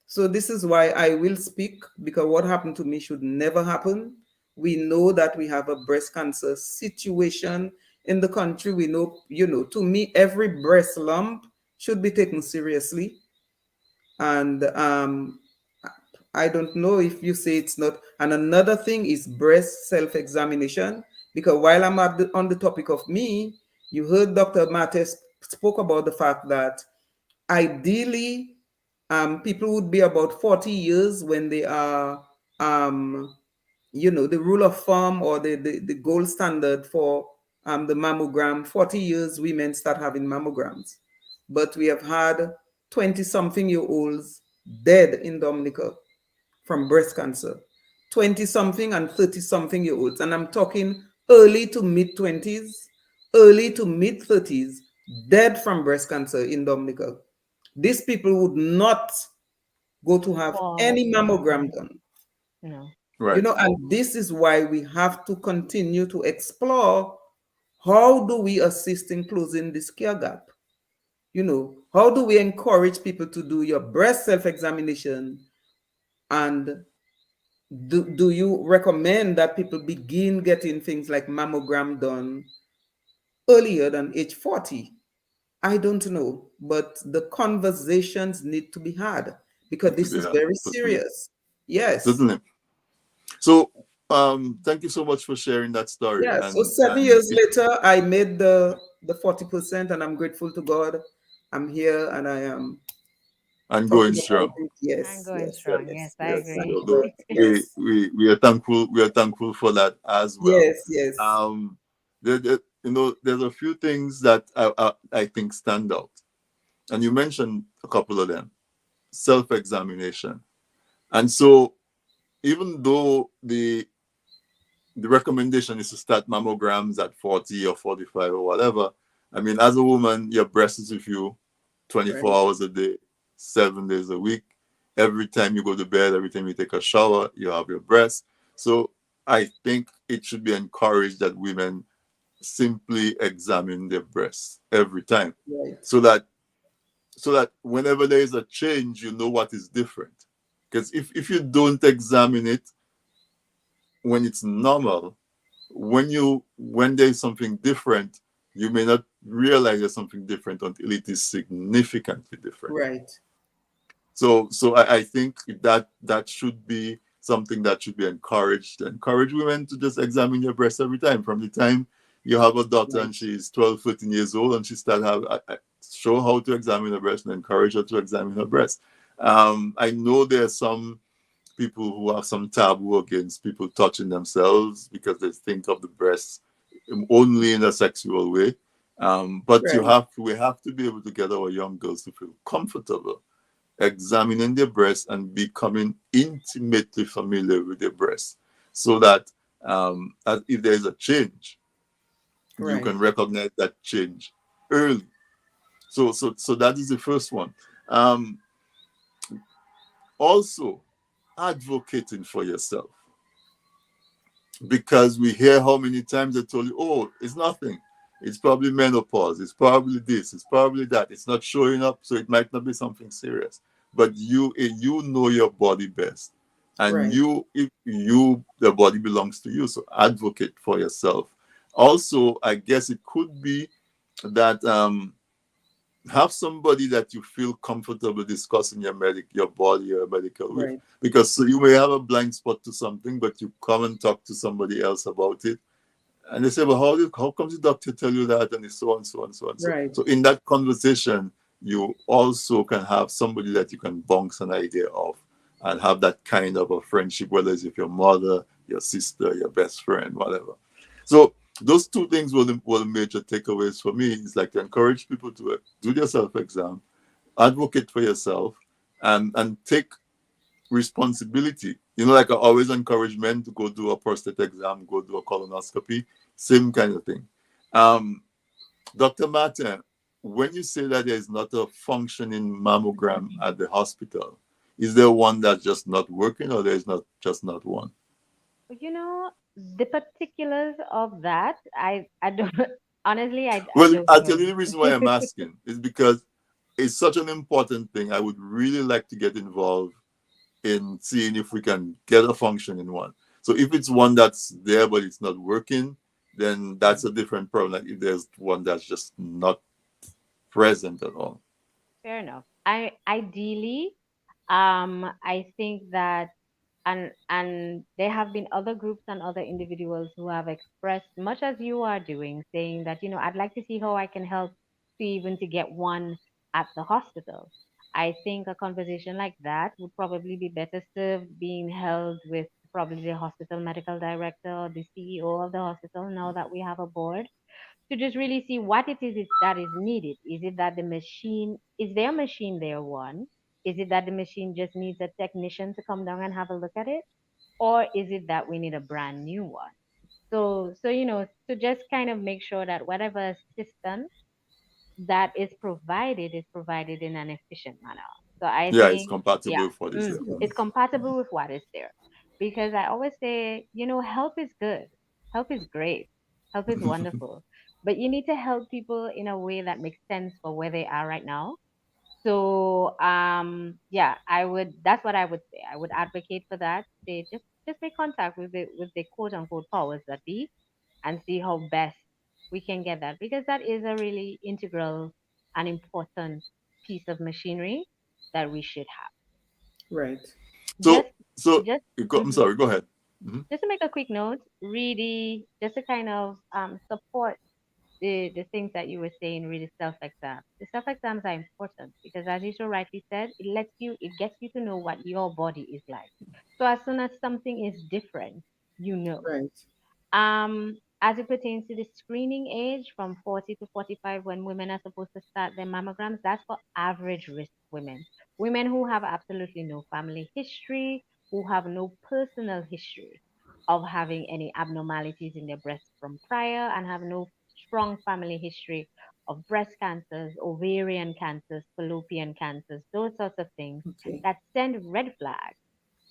So this is why I will speak, because what happened to me should never happen. We know that we have a breast cancer situation in the country. We know, to me, every breast lump should be taken seriously. And I don't know if you say it's not. And another thing is breast self-examination, because while I'm on the topic of me, you heard Dr. Mates spoke about the fact that ideally people would be about 40 years when they are, the rule of thumb, or the gold standard for the mammogram. 40 years women start having mammograms. But we have had 20-something-year-olds dead in Dominica from breast cancer. 20-something and 30-something-year-olds. And I'm talking early to mid-20s, early to mid-30s, dead from breast cancer in Dominica. These people would not go to have any mammogram done. No. Right. And this is why we have to continue to explore, how do we assist in closing this care gap? How do we encourage people to do your breast self-examination? And do you recommend that people begin getting things like mammogram done earlier than age 40? I don't know, but the conversations need to be had, because this is Yeah, very certainly. serious. Yes. Certainly. So thank you so much for sharing that story. Yeah. So And 7 years later, I made the 40%, and I'm grateful to God. I'm here and I am and going talking about strong. it. I'm Yes, going yes, strong. Yes, yes, I yes. agree. Thank So God. we, Yes. we are thankful. We are thankful for that as well. Yes, yes. There's a few things that I think stand out, and you mentioned a couple of them. Self-examination, and so even though the recommendation is to start mammograms at 40 or 45 or whatever, I mean, as a woman, your breast is with you 24 Right. hours a day, 7 days a week. Every time you go to bed, every time you take a shower, you have your breast. So I think it should be encouraged that women simply examine their breasts every time, Right. so that whenever there is a change, you know what is different. Because if you don't examine it when it's normal, when there's something different, you may not realize there's something different until it is significantly different. Right. So I think that should be something that should be encouraged. Encourage women to just examine your breast every time. From the time you have a daughter Right. and she's 12, 13 years old and she start have show how to examine her breast and encourage her to examine her breast. I know there are some people who have some taboo against people touching themselves because they think of the breasts only in a sexual way. But Right. we have to be able to get our young girls to feel comfortable examining their breast and becoming intimately familiar with their breast so that as if there is a change, you Right. can recognize that change early. So that is the first one. Um, Also, advocating for yourself, because we hear how many times they told you, oh, it's nothing. It's probably menopause. It's probably this. It's probably that. It's not showing up, so it might not be something serious. But you know your body best, and Right. if the body belongs to you. So advocate for yourself. Also, I guess it could be that have somebody that you feel comfortable discussing your body or medical with, Right. because so you may have a blind spot to something, but you come and talk to somebody else about it, and they say, well, how comes the doctor tell you that, and it's so and so and so and so. Right. So in that conversation, you also can have somebody that you can bounce an idea off and have that kind of a friendship, whether it's with your mother, your sister, your best friend, whatever. So those two things were the major takeaways for me. It's like to encourage people to do their self-exam, advocate for yourself, and take responsibility. Like I always encourage men to go do a prostate exam, go do a colonoscopy, same kind of thing. Um, Dr. Martin, when you say that there is not a functioning mammogram at the hospital, is there one that's just not working, or there is not just not one? You know, the particulars of that, I don't, honestly, I Well, don't I'll tell know. you the reason why I'm asking is because it's such an important thing. I would really like to get involved in seeing if we can get a functioning one. So if it's one that's there but it's not working, then that's a different problem. Like if there's one that's just not present at all. Fair enough. Ideally, I think that, and there have been other groups and other individuals who have expressed much as you are doing, saying that, I'd like to see how I can help to even to get one at the hospital. I think a conversation like that would probably be better served being held with probably the hospital medical director or the CEO of the hospital, now that we have a board, to just really see what that is needed. Is it that the machine, is there a machine there, one? Is it that the machine just needs a technician to come down and have a look at it? Or is it that we need a brand new one? So to just kind of make sure that whatever assistance that is provided in an efficient manner. So I Yeah, it's think, compatible yeah, with what is there. it's compatible with what is there. Because I always say, help is good, help is great, help is wonderful, but you need to help people in a way that makes sense for where they are right now. So yeah, that's what I would say. I would advocate for that. Say just make contact with the quote unquote powers that be, and see how best we can get that, because that is a really integral and important piece of machinery that we should have. Right. Just So so just I'm mhm. sorry, go ahead. Mhm. Just to make a quick note, really, just to kind of support the things that you were saying, really self exam. The self exams are important because, as you so rightly said, it gets you to know what your body is like. So as soon as something is different, you know. Right. As it pertains to the screening age from 40 to 45, when women are supposed to start their mammograms, that's for average risk women. Women who have absolutely no family history, who have no personal history of having any abnormalities in their breasts from prior, and have no strong family history of breast cancers, ovarian cancers, fallopian cancers, those sorts of things Okay. that send red flags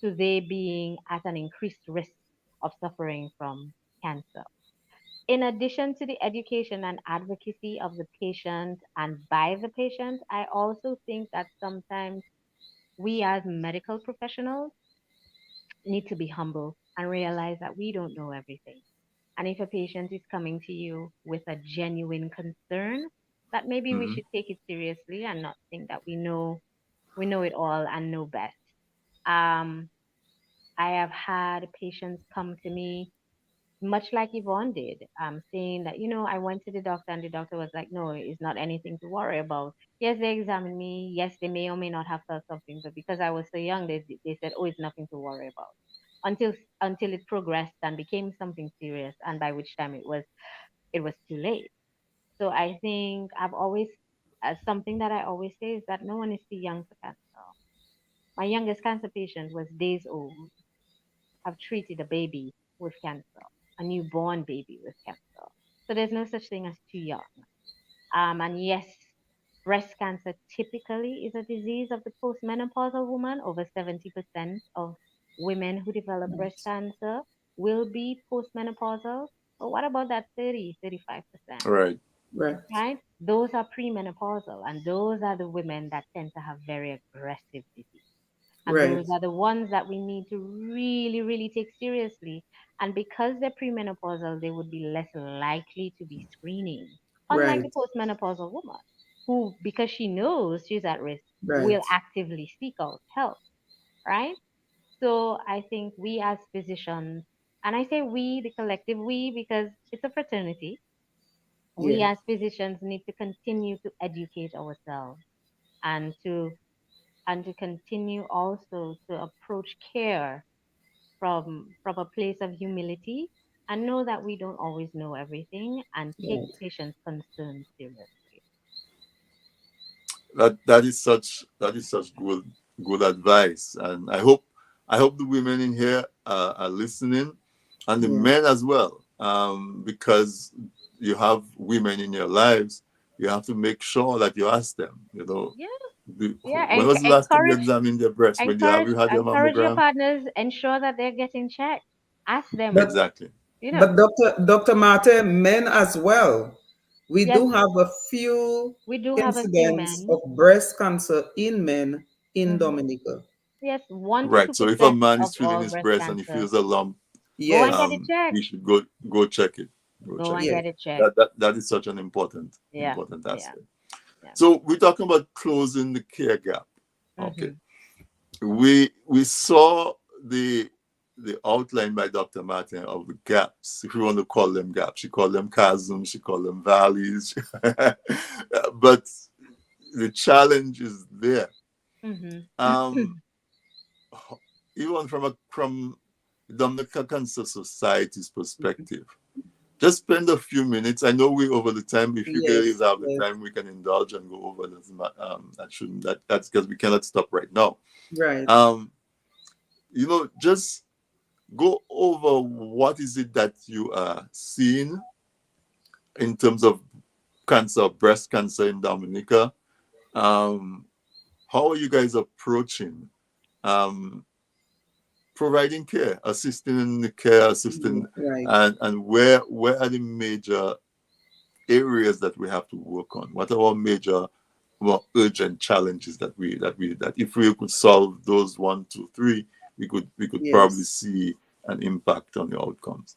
to they being at an increased risk of suffering from cancer. In addition to the education and advocacy of the patient and by the patient, I also think that sometimes we as medical professionals need to be humble and realize that we don't know everything. And if a patient is coming to you with a genuine concern, that maybe we Hmm. should take it seriously and not think that we know it all and know best. Um, I have had patients come to me much like Yvonne did, saying that, I went to the doctor and the doctor was like, no, it's not anything to worry about. Yes, they examined me. Yes, they may or may not have felt something, but because I was so young, they said, oh, it's nothing to worry about. Until until it progressed and became something serious, and by which time it was too late. So I think something that I always say is that no one is too young for cancer. My youngest cancer patient was days old. I've treated a baby with cancer, a newborn baby with cancer. So there's no such thing as too young. And yes, breast cancer typically is a disease of the postmenopausal woman. Over 70% of women who develop breast cancer will be postmenopausal. But what about that 35%? Right. Right. Right? Those are premenopausal, and those are the women that tend to have very aggressive disease. And Right. those are the ones that we need to really, really take seriously. And because they're premenopausal, they would be less likely to be screening. Unlike Right. the postmenopausal woman, who, because she knows she's at risk, Right. will actively seek out help, right? So I think we as physicians, and I say we, the collective we, because it's a fraternity, we Yeah. as physicians need to continue to educate ourselves and to continue also to approach care from a place of humility and know that we don't always know everything and take Right. the patient's concerns seriously. That is such good advice, and I hope the women in here are listening, and the Yeah. men as well, because you have women in your lives. You have to make sure that you ask them. Yeah, yeah. When was the last time you Encourage, examined your breast? When have encourage, you had your encourage your mammogram? partners. Ensure that they're getting checked. Ask them. But Exactly. You know, but Dr. Martin, men as well. We yes, do have a few we do have a few incidents men. of breast cancer in men in Hmm. Dominica. Yes, one to two Right. So if a percent man of is feeling all his breast breast and he cancer. feels a lump, Go and get Yes. it checked. he should go check it. Go Go check and it. Yeah. get it checked. That is such an Yeah, important yeah, aspect. yeah. So we're talking about closing the care gap. Okay. Hmm. We saw the outline by Dr. Martin of the gaps, if you want to call them gaps. She called them chasms, she called them valleys. But the challenge is there. Hmm. Um, Even from Dominica Cancer Society's perspective, just spend a few minutes. I know we're over the time. If you guys Yes. have the Yes. time, we can indulge and go over this. That's because we cannot stop right now. Right. Um, just go over what is it that you are seeing in terms of cancer, breast cancer in Dominica. Um, how are you guys approaching um, providing care, assisting in the care, assisting, Right. and where are the major areas that we have to work on? What are our major, more urgent challenges that if we could solve those one, two, three, we could probably Yes. see an impact on the outcomes.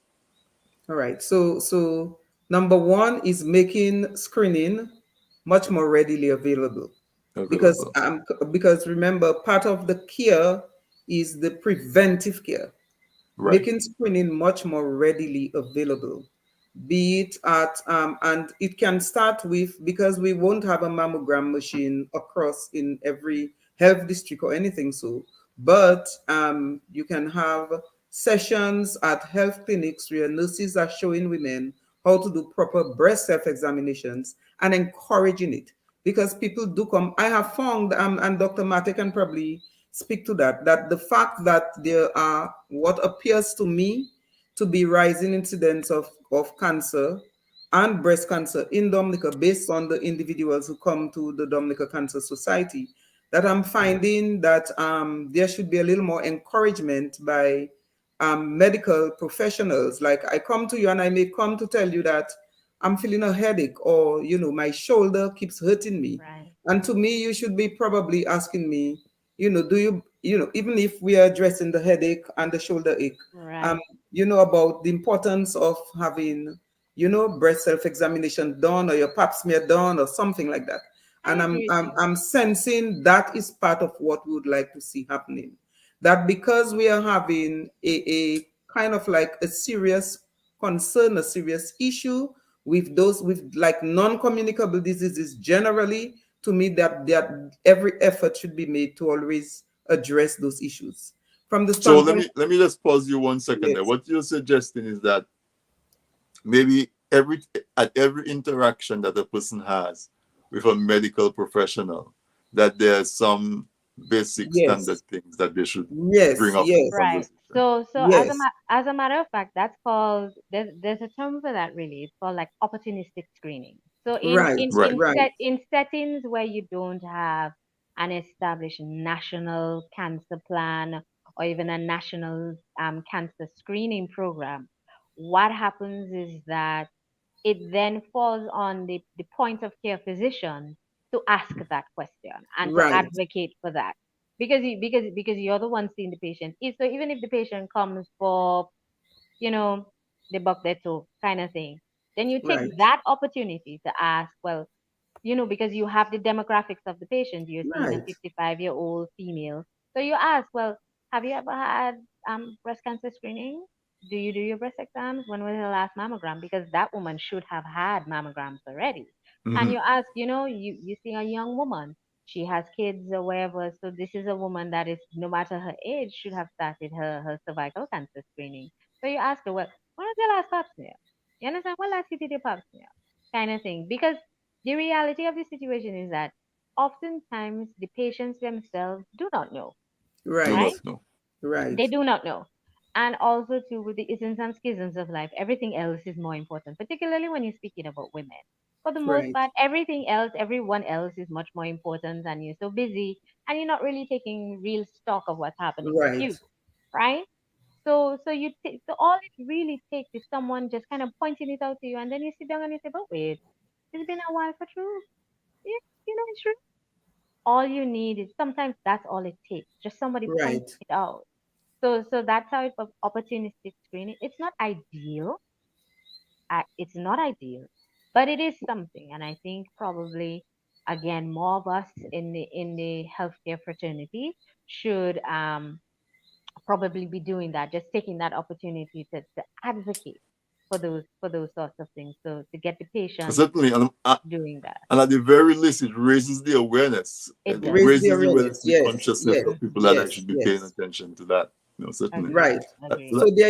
All right. So number one is making screening much more readily available. because Available. um because remember, part of the care is the preventive care, Right. making screening much more readily available, be it at and it can start with, because we won't have a mammogram machine across in every health district or anything, so but you can have sessions at health clinics where nurses are showing women how to do proper breast self-examinations and encouraging it, because people do come. I have found, and Dr. Mate can probably speak to that, that the fact that there are what appears to me to be rising incidence of cancer and breast cancer in Dominica based on the individuals who come to the Dominica Cancer Society, that I'm finding that there should be a little more encouragement by medical professionals. Like, I come to you and I may come to tell you that I'm feeling a headache, or, my shoulder keeps hurting me. Right. And to me, you should be probably asking me, even if we are addressing the headache and the shoulder ache, Right. about the importance of having, breast self-examination done or your pap smear done or something like that. I And I'm, agree with I'm, you. I'm sensing that is part of what we would like to see happening. That because we are having a kind of like a serious concern, a serious issue with those with like non-communicable diseases generally, to me that every effort should be made to always address those issues from the So let standpoint. me just pause you 1 second there. Yes, What you're suggesting is that maybe every interaction that a person has with a medical professional, that there's some basic standard yes, things that they should yes, bring up in yes, Right. conversation. So yes. as a matter of fact, that's called there's a term for that really. It's called like opportunistic screening. So Right, Right. right, in settings where you don't have an established national cancer plan or even a national cancer screening program, what happens is that it then falls on the point of care physician to ask that question and to right, advocate for that because you're the one seeing the patient. So even if the patient comes for, you know, the buck their toe kind of thing, then you take right, that opportunity to ask, well, because you have the demographics of the patient. You're seeing a right, 55-year-old female. So you ask, well, have you ever had breast cancer screening? Do you do your breast exams? When was the last mammogram? Because that woman should have had mammograms already. And Hmm. you ask, you see a young woman, she has kids or whatever. So this is a woman that is, no matter her age, should have started her cervical cancer screening. So you ask her, well, when was your last pap smear? You understand? When last you did your pap smear? Kind of thing. Because the reality of the situation is that oftentimes the patients themselves do not know, Do right, right? not know. right, They do not know. And also, too, with the isms and schisms of life, everything else is more important, particularly when you're speaking about women. For the most right, part, everything else, everyone else is much more important, and you're so busy and you're not really taking real stock of what's happening with right, you, right? So all it really takes is someone just kind of pointing it out to you, and then you sit down and you say, "But wait, it's been a while for true. Yeah, it's true." All you need is sometimes that's all it takes, just somebody pointing right, it out. So that's how it's opportunistic screening. It's not ideal, but it is something, and I think probably again more of us in the healthcare fraternity should probably be doing that, just taking that opportunity to advocate for those sorts of things, so to get the patient Certainly, doing that. and at the very least, it raises the awareness. It It does. raise the raises awareness. the Yes, consciousness yes, of people Hmm. that I yes, should be paying yes, attention to that. Certainly. Agreed. right. Agreed. So there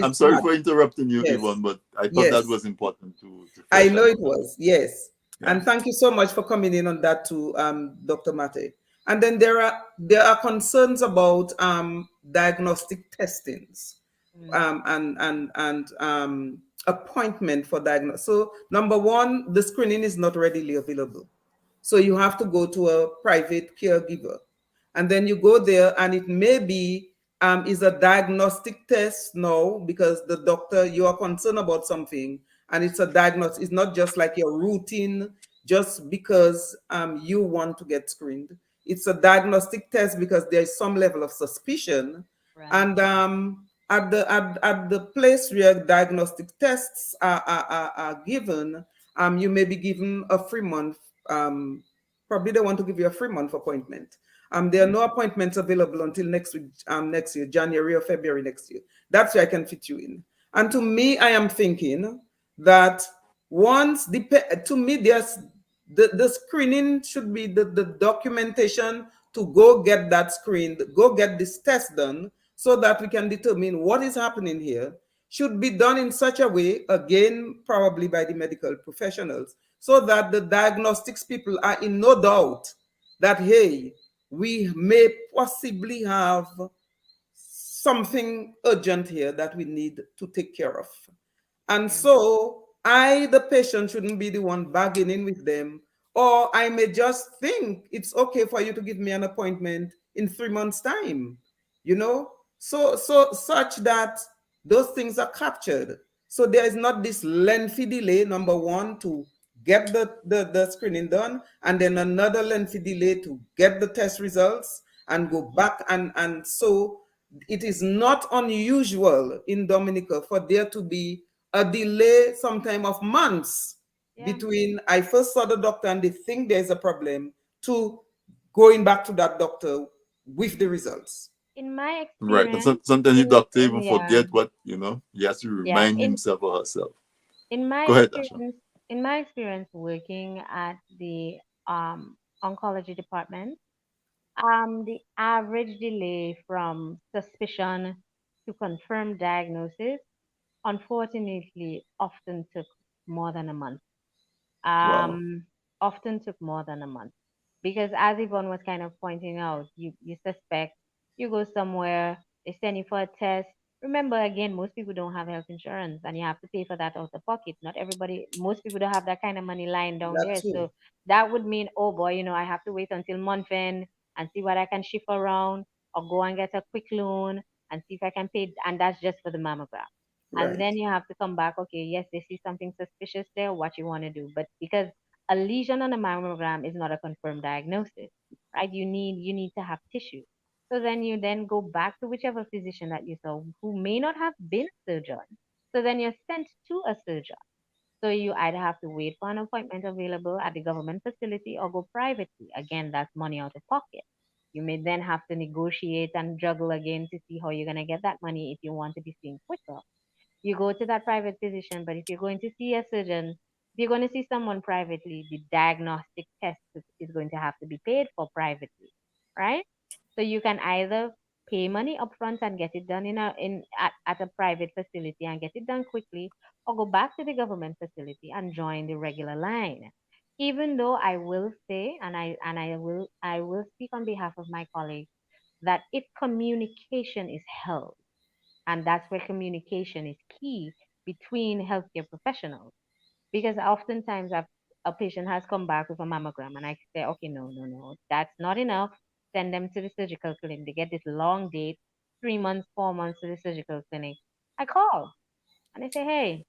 I'm is sorry that. for interrupting you, Yes, Yvonne, but I thought that yes, was important to I flesh know out. it was. Yes, Yeah. and thank you so much for coming in on that too, Dr. Mate. And then there are concerns about diagnostic testings, Mm. and appointment for diagnosis. So number one, the screening is not readily available. So you have to go to a private caregiver. And then you go there, and it may be is a diagnostic test now because the doctor, you are concerned about something, and it's a diagnosis. It's not just like your routine, just because you want to get screened. It's a diagnostic test because there is some level of suspicion. Right. And at the place where diagnostic tests are given, you may be given a free month. Probably they want to give you a free month appointment. There are no appointments available until next week, next year, January or February next year. That's where I can fit you in. And to me, I am thinking that to me, there's the screening should be the documentation to go get that screened, go get this test done, so that we can determine what is happening here. Should be done in such a way, again, probably by the medical professionals, so that the diagnostics people are in no doubt that, hey, we may possibly have something urgent here that we need to take care of. And Yeah. so I, the patient, shouldn't be the one bargaining with them. Or I may just think it's okay for you to give me an appointment in 3 months' time, you know? So such that those things are captured. So there is not this lengthy delay, number one, to get the screening done, and then another lengthy delay to get the test results. and go back. And so it is not unusual in Dominica for there to be a delay sometime of months Yeah. between I first saw the doctor and they think there's a problem to going back to that doctor with the results. In my Right. And experience, sometimes the in doctor even yeah, forget what, he has to yeah, remind himself or herself. in my Go ahead, Asha. experience, in my experience working at the oncology department, the average delay from suspicion to confirmed diagnosis, unfortunately, often took more than a month. Wow. um, Often took more than a month. Because as Yvonne was kind of pointing out, you suspect, you go somewhere, they send you for a test. Remember, again, most people don't have health insurance and you have to pay for that out of pocket. Not everybody, most people don't have that kind of money lying down That there. too. So that would mean, oh boy, I have to wait until month end and see what I can shift around or go and get a quick loan and see if I can pay. And that's just for the mammogram. And Right, then you have to come back, okay, yes, they see something suspicious there, what you want to do. But because a lesion on a mammogram is not a confirmed diagnosis, right? You need to have tissue. So then you then go back to whichever physician that you saw who may not have been a surgeon. So then you're sent to a surgeon. So you either have to wait for an appointment available at the government facility or go privately. Again, that's money out of pocket. You may then have to negotiate and juggle again to see how you're going to get that money if you want to be seen quicker. You go to that private physician, but if you're going to see a surgeon, if you're going to see someone privately, the diagnostic test is going to have to be paid for privately, right? So you can either pay money upfront and get it done at a private facility and get it done quickly, or go back to the government facility and join the regular line. Even though I will say, and I will speak on behalf of my colleagues, that if communication is held, and that's where communication is key between healthcare professionals. Because oftentimes a patient has come back with a mammogram, and I say, okay, no, no, no, that's not enough. Send them to the surgical clinic. They get this long date, 3 months, 4 months to the surgical clinic. I call and I say, hey,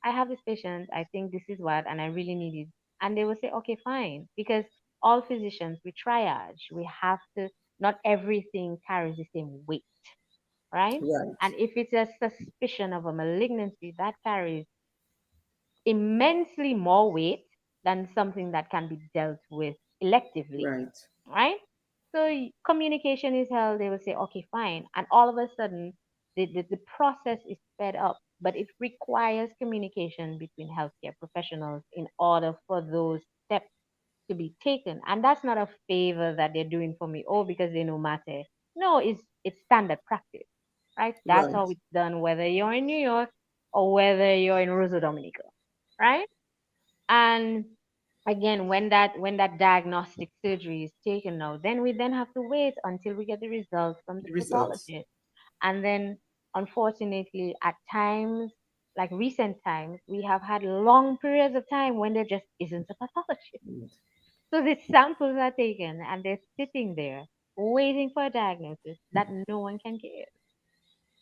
I have this patient. I think this is what, and I really need it. And they will say, okay, fine. Because all physicians, we triage. We have to, not everything carries the same weight, right? right, And if it's a suspicion of a malignancy, that carries immensely more weight than something that can be dealt with electively, right, right? So communication is held, they will say, okay, fine. And all of a sudden, the process is sped up, but it requires communication between healthcare professionals in order for those steps to be taken. And that's not a favor that they're doing for me, oh, because they know matter. No, it's standard practice, right? That's right, how it's done, whether you're in New York or whether you're in Rosa Dominica, right? And again, when that diagnostic surgery is taken now, then we then have to wait until we get the results from the the results. pathologist. And then unfortunately, at times, like recent times, we have had long periods of time when there just isn't a pathologist. So the samples are taken and they're sitting there waiting for a diagnosis that no one can give.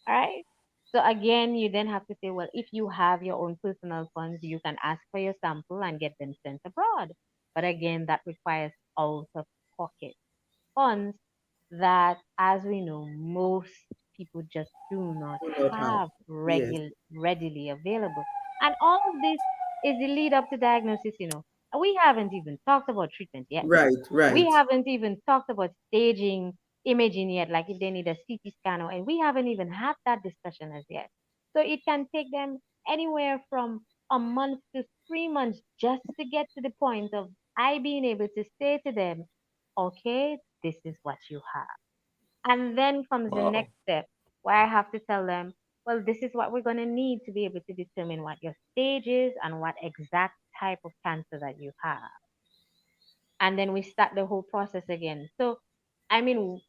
All right. So again, you then have to say, well, if you have your own personal funds, you can ask for your sample and get them sent abroad. But again, that requires out of pocket funds that, as we know, most people just do not Do not have. have Yes, readily available. And all of this is the lead up to diagnosis, We haven't even talked about treatment yet. right, We right, haven't even talked about staging, imaging yet, like if they need a CT scan, and we haven't even had that discussion as yet. So it can take them anywhere from a month to 3 months just to get to the point of I being able to say to them, okay, this is what you have. And then comes the Wow. next step where I have to tell them, well, this is what we're going to need to be able to determine what your stage is and what exact type of cancer that you have. And then we start the whole process again. So, I mean,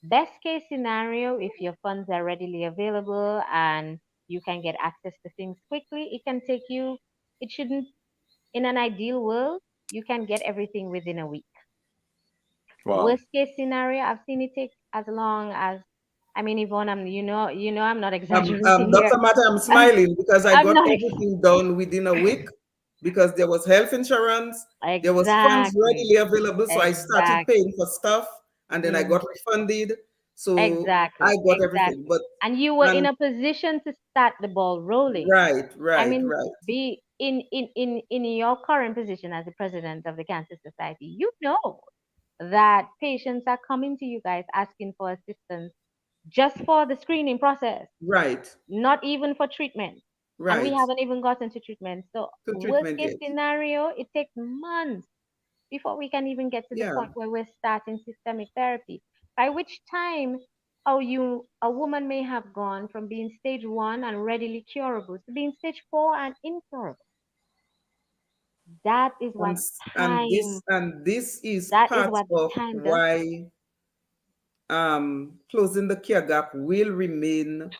best case scenario, if your funds are readily available and you can get access to things quickly, it can take you, it shouldn't, in an ideal world, you can get everything within a week. Wow. Worst case scenario, I've seen it take as long as, I mean, Yvonne, I'm not exaggerating here. Dr. Mata, I'm I'm, smiling because I I'm got not everything done within a week because there was health insurance, there was funds exactly, readily available, so I started exactly. paying for stuff, and then I got refunded. So I Exactly, got everything. exactly. But And you were in and a position to start the ball rolling. right, I right, mean, right, be in your current position as the president of the Cancer Society, you know that patients are coming to you guys asking for assistance just for the screening process, right, not even for treatment. And we right. haven't even gotten to treatment. So To worst treatment case yet. scenario, it takes months before we can even get to the Yeah. point where we're starting systemic therapy. By which time, a woman may have gone from being stage 1 and readily curable to being stage 4 and incurable. That is And what and time. this is That is part what of time does. why closing the care gap will remain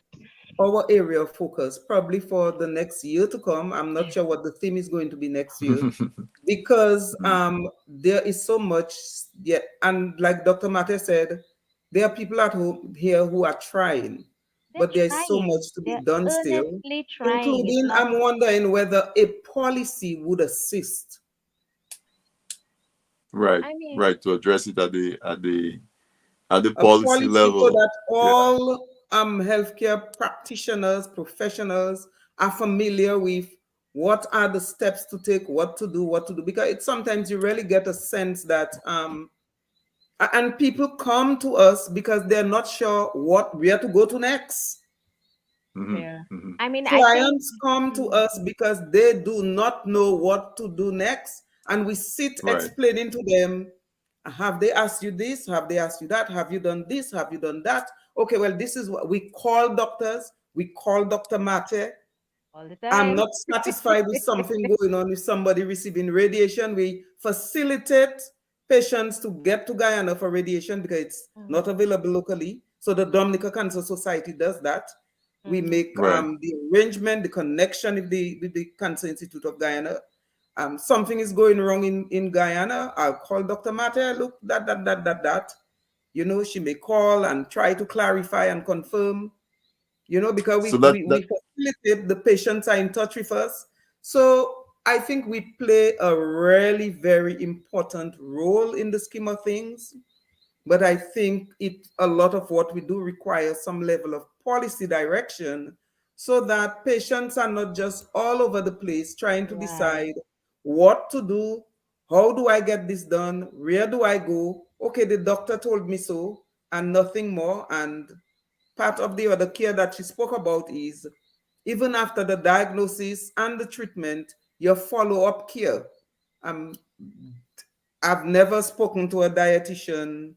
our area of focus probably for the next year to come. I'm not sure what the theme is going to be next year because there is so much. Yeah, and like Dr. Mate said, there are people at home here who are trying, They're but there is so trying. much to be They're done still, earnestly trying. It's including not. I'm wondering whether a policy would assist. Right, I mean, right, to address it at the A policy policy so level. that Yeah. all healthcare practitioners, professionals are familiar with what are the steps to take, what to do, because it's sometimes you really get a sense that and people come to us because they're not sure where to go to next. yeah. Mm-hmm. I mean, I think. Clients come to Mm, us because they do not know what to do next, and we sit Right. explaining to them, have they asked you this? Have they asked you that? Have you done this? Have you done that? Okay, well, this is what we call doctors. We call Dr. Mate. all the I'm time. not satisfied with something going on with somebody receiving radiation. We facilitate patients to get to Guyana for radiation because it's not Mhm, available locally. So the Dominica Cancer Society does that. We mhm. make Right. the arrangement, the connection with the Cancer Institute of Guyana. Something is going wrong in Guyana. I'll call Dr. Mate. Look, that. You know, she may call and try to clarify and confirm, you know, because So that we facilitate, the patients are in touch with us. So I think we play a really very important role in the scheme of things. But I think a lot of what we do requires some level of policy direction so that patients are not just all over the place trying to Right. decide what to do, how do I get this done, where do I go? Okay, the doctor told me so, and nothing more. And part of the other care that she spoke about is even after the diagnosis and the treatment, your follow-up care. Um, I've never spoken to a dietitian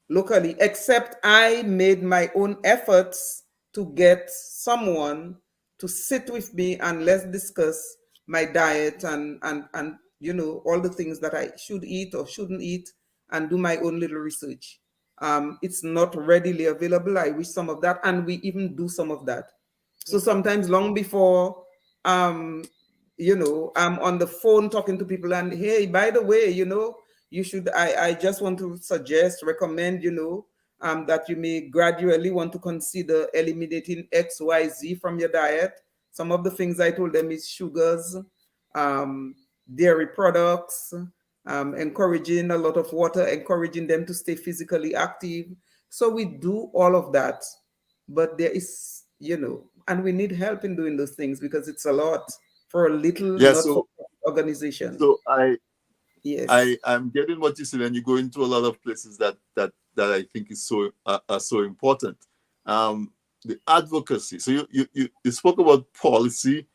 locally, except I made my own efforts to get someone to sit with me and let's discuss my diet and you know, all the things that I should eat or shouldn't eat, and do my own little research. It's not readily available. I wish some of that, and we even do some of that. So Yeah. sometimes long before um you know, I'm on the phone talking to people and, hey, by the way, you know, you should, I just want to suggest, recommend, you know, that you may gradually want to consider eliminating XYZ from your diet. Some of the things I told them is sugars, um, dairy products, encouraging a lot of water, encouraging them to stay physically active. So we do all of that, but there is, you know, and we need help in doing those things because it's a lot for a little Yeah. not-for-profit organization. So Yes. I'm getting what you said, and you go into a lot of places that I think is so are so important. The advocacy. So you spoke about policy,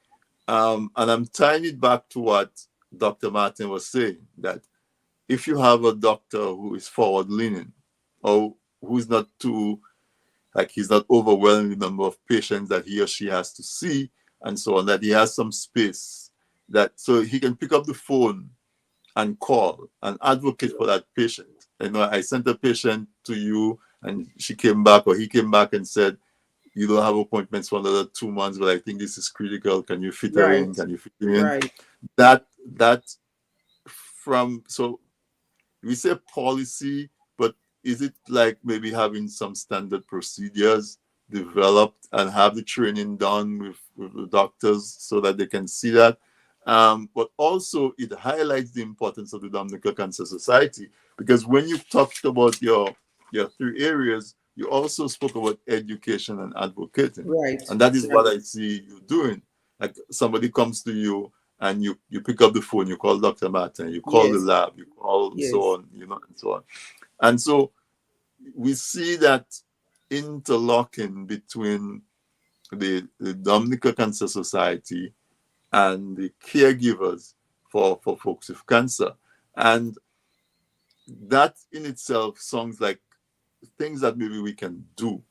and I'm tying it back to what Dr. Martin was saying, that if you have a doctor who is forward leaning, or who's not too, like, he's not overwhelming the number of patients that he or she has to see, and so on, that he has some space, that so he can pick up the phone and call and advocate for that patient. You know, I sent a patient to you and she came back, or he came back and said, you don't have appointments for another 2 months, but I think this is critical. Can you fit her Right. in? Can you fit her in? Right. That from, so we say policy, but is it like maybe having some standard procedures developed and have the training done with the doctors so that they can see that? But also it highlights the importance of the Dominica Cancer Society, Because when you talked about your three areas, you also spoke about education and advocating, Right. and that is Right. what I see you doing. Like somebody comes to you and you pick up the phone, you call Dr. Martin, you call the Yes. lab, you call so Yes. on, and so on. And so we see that interlocking between the Dominica Cancer Society and the caregivers for folks with cancer. And that in itself sounds like things that maybe we can do.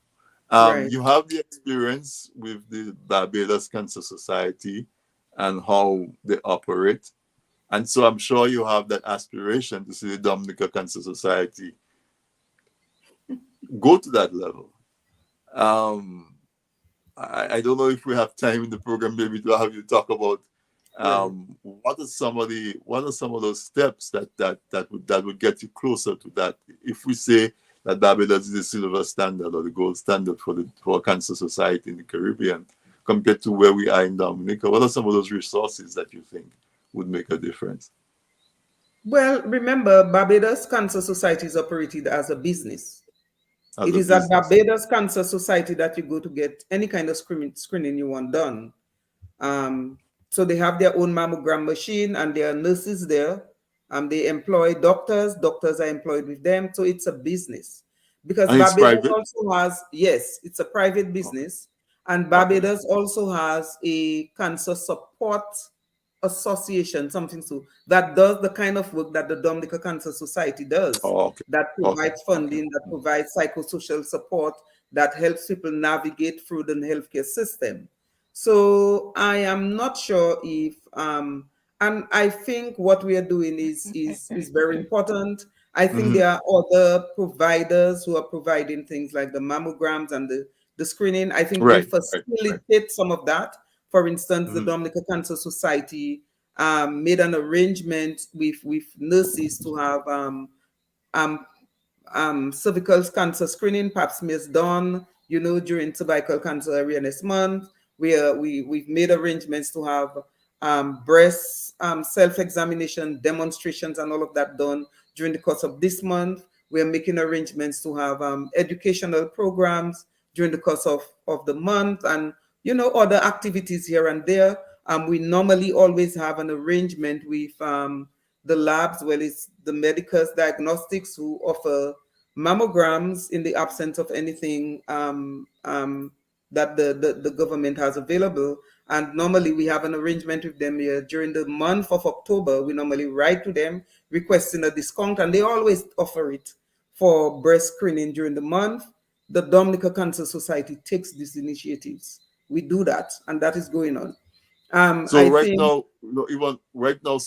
Right. You have the experience with the Barbados Cancer Society and how they operate. And so I'm sure you have that aspiration to see the Dominica Cancer Society go to that level. Um, I don't know if we have time in the program maybe to have you talk about Right. what are some of those steps that would get you closer to that. If we say that Barbados is the silver standard or the gold standard for cancer society in the Caribbean compared to where we are in Dominica, what are some of those resources that you think would make a difference? Well, remember, Barbados Cancer Society is operated as a business. As It a is at business? Barbados Cancer Society that you go to get any kind of screening you want done. So they have their own mammogram machine and there are nurses there. They employ doctors. Doctors are employed with them. So it's a business. Because And it's Barbados private? also has, yes, it's a private business. And Okay. Barbados also has a cancer support association, something so that does the kind of work that the Dominica Cancer Society does, Oh, okay. that Okay. provides funding, that provides psychosocial support, that helps people navigate through the healthcare system. So I am not sure if and I think what we are doing is very important. I think Mhm. there are other providers who are providing things like the mammograms and the screening. I think we Right. Right. facilitate some of that. For instance, the Mhm. Dominica Cancer Society made an arrangement with nurses to have um, cervical cancer screening, pap smears done, during cervical cancer awareness month. We've made arrangements to have breast self-examination demonstrations and all of that done during the course of this month. We're making arrangements to have educational programs during the course of the month, and other activities here and there. We normally always have an arrangement with the labs, well, it's the Medicus Diagnostics who offer mammograms in the absence of anything that the government has available. And normally we have an arrangement with them here during the month of October. We normally write to them requesting a discount, and they always offer it for breast screening during the month. The Dominica Cancer Society takes these initiatives. We do that, and that is going on. So I right think now, even right now,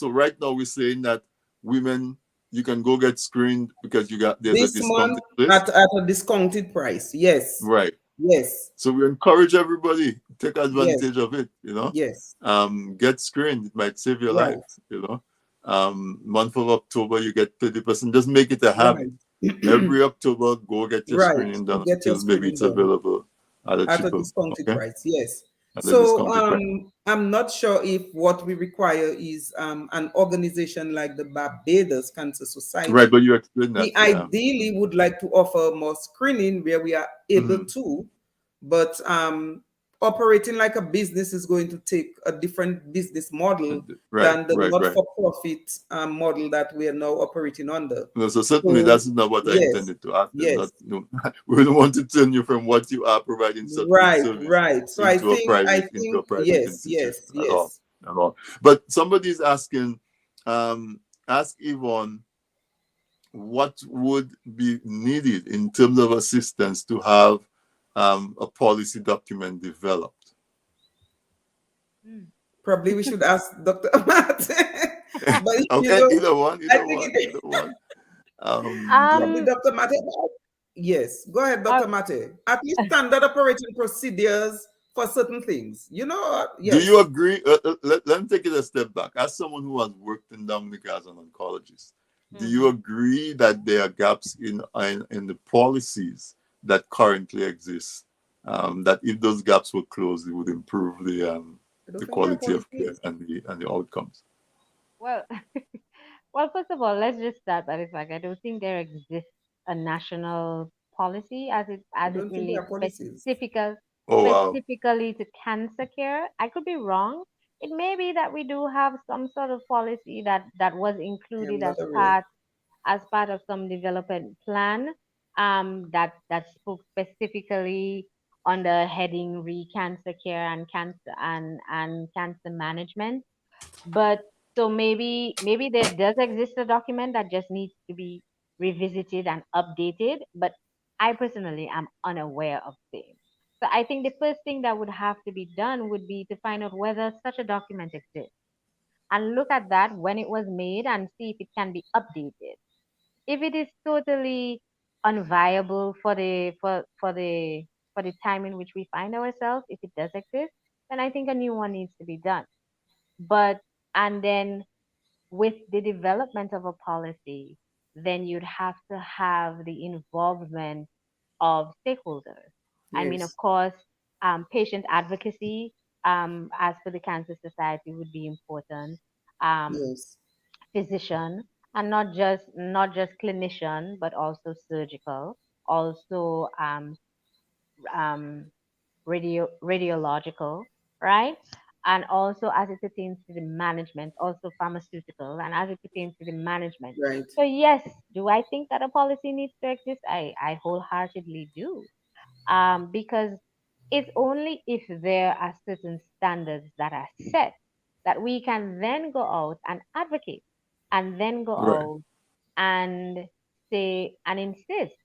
we're saying that women, you can go get screened because there's a this month discounted place. at a discounted price. Yes. Right. Yes. So we encourage everybody, take Yes. advantage of it, Yes. Get screened. It might save your Right. life. Month of October, you get 30%. Just make it a habit. Right. Every October, go get your Right. screening done Get your until maybe screening it's done available at a at a cheaper, discounted okay? price. Yes. At a So discounted price. I'm not sure if what we require is an organization like the Barbados Cancer Right, Society. but you explained that, We yeah. ideally would like to offer more screening where we are able to, but operating like a business is going to take a different business model Right, than the right. not-for-profit model that we are now operating under. No, so certainly So that's not what I yes, intended to ask. There's yes, not, we don't want to turn you from what you are providing good right, service right. So into I into a think private yes, institution yes, at all, yes. at all. But somebody's asking, ask Yvonne, what would be needed in terms of assistance to have a policy document developed? Probably we should ask Dr. Martin. But Okay, either one, I either think one, it either one. probably Dr. Mate. Yes, go ahead, Dr. Mate. At least standard operating procedures for certain things. Do you Yes. agree? Let me take it a step back. As someone who has worked in Dominica as an oncologist, do you agree that there are gaps in the policies that currently exist? That if those gaps were closed, it would improve I don't the think there are quality of care policies. and the outcomes. Well, Well, first of all, let's just start by the fact I don't think there exists a national policy I as it don't think there relates are policies. Oh wow. specifically to cancer care. I could be wrong. It may be that we do have some sort of policy that was I am included not aware. as part of some development plan that spoke specifically under heading re cancer care and cancer management. But so maybe there does exist a document that just needs to be revisited and updated, but I personally am unaware of same. So I think the first thing that would have to be done would be to find out whether such a document exists and look at that when it was made and see if it can be updated. If it is totally unviable for the time in which we find ourselves, if it does exist, then I think a new one needs to be done. But and then with the development of a policy, then you'd have to have the involvement of stakeholders. I mean, of Yes. course, patient advocacy, as for the Cancer Society, would be important. Um, Yes. Physician, and not just clinician, but also surgical, also um, radiological, right? And also as it pertains to the management, also pharmaceutical, and as it pertains to the management. Right. So yes, do I think that a policy needs to exist? I wholeheartedly do. Because it's only if there are certain standards that are set that we can then go out and advocate and then go Right. out and say and insist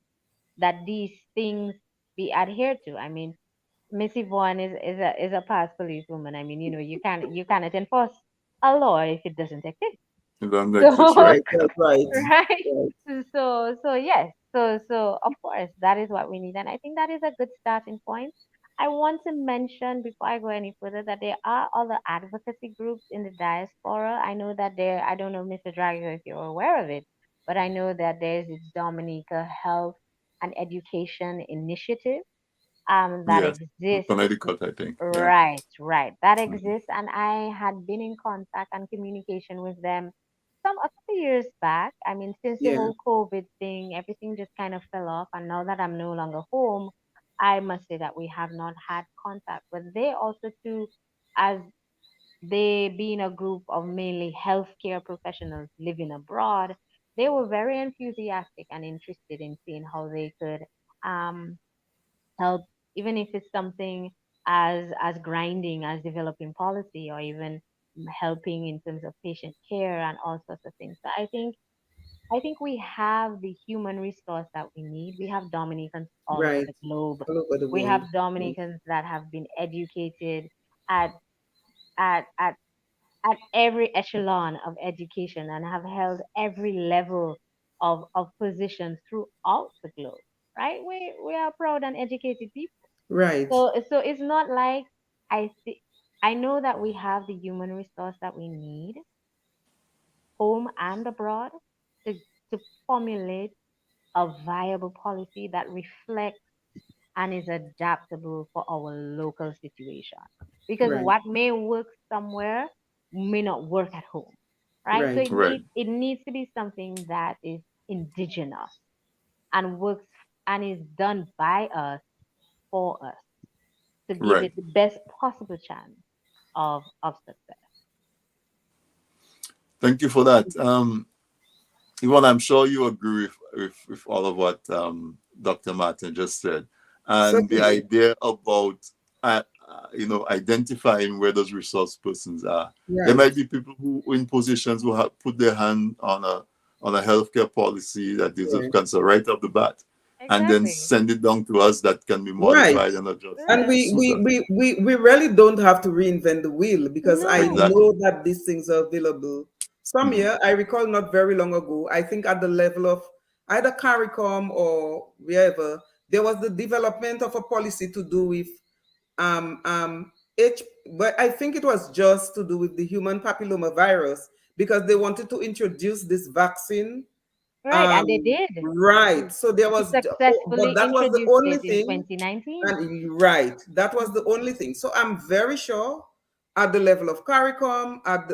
that these things be adhered to. I mean, Missy Vaughn is a past policewoman. I mean, you cannot enforce a law if it doesn't exist. You don't So exist, right? Right. That's right. right. Right. So yes. So of course that is what we need, and I think that is a good starting point. I want to mention before I go any further that there are other advocacy groups in the diaspora. I know that there. I don't know, Mr. Drago, if you're aware of it, but I know that there's this Dominica Health and Education Initiative that Yes. exists. Connecticut, I think. Yeah. Right, right. That Mhm. exists, and I had been in contact and communication with them a couple years back. I mean, since the Yeah. whole COVID thing, everything just kind of fell off, and now that I'm no longer home, I must say that we have not had contact. But they also too, as they being a group of mainly healthcare professionals living abroad, they were very enthusiastic and interested in seeing how they could um help, even if it's something as grinding as developing policy or even helping in terms of patient care and all sorts of things. So I think we have the human resource that we need. We have Dominicans all over Right. the globe. All over the We have world. Yes. Dominicans that have been educated at at at at every echelon of education and have held every level of position throughout the globe. Right? We are proud and educated people. Right. So it's not like I see. I know that we have the human resource that we need, home and abroad, to to formulate a viable policy that reflects and is adaptable for our local situation. Because Right. what may work somewhere may not work at home, right? So Right. Right. it needs to be something that is indigenous and works and is done by us for us to give Right. it the best possible chance of success. Thank you for that. Yvonne, I'm sure you agree with all of what Dr. Martin just said. And the Certainly. idea about, identifying where those resource persons are. There Right. might be people who in positions who have put their hand on a healthcare policy that deals with Yeah. cancer right off the bat, and then Exactly. send it down to us that can be Right. modified and adjusted And Right. to we, suit we, us. we, we, we really don't have to reinvent the wheel because I No. Exactly. know that these things are available. Some Mhm. year, I recall not very long ago, I think at the level of either CARICOM or wherever, there was the development of a policy to do with um, um, H, but I think it was just to do with the human papilloma virus because they wanted to introduce this vaccine. Right. And they did. Right. So there They was, but successfully that was the introduced only it in thing. 2019. And right, that was the only thing. So I'm very sure at the level of CARICOM, at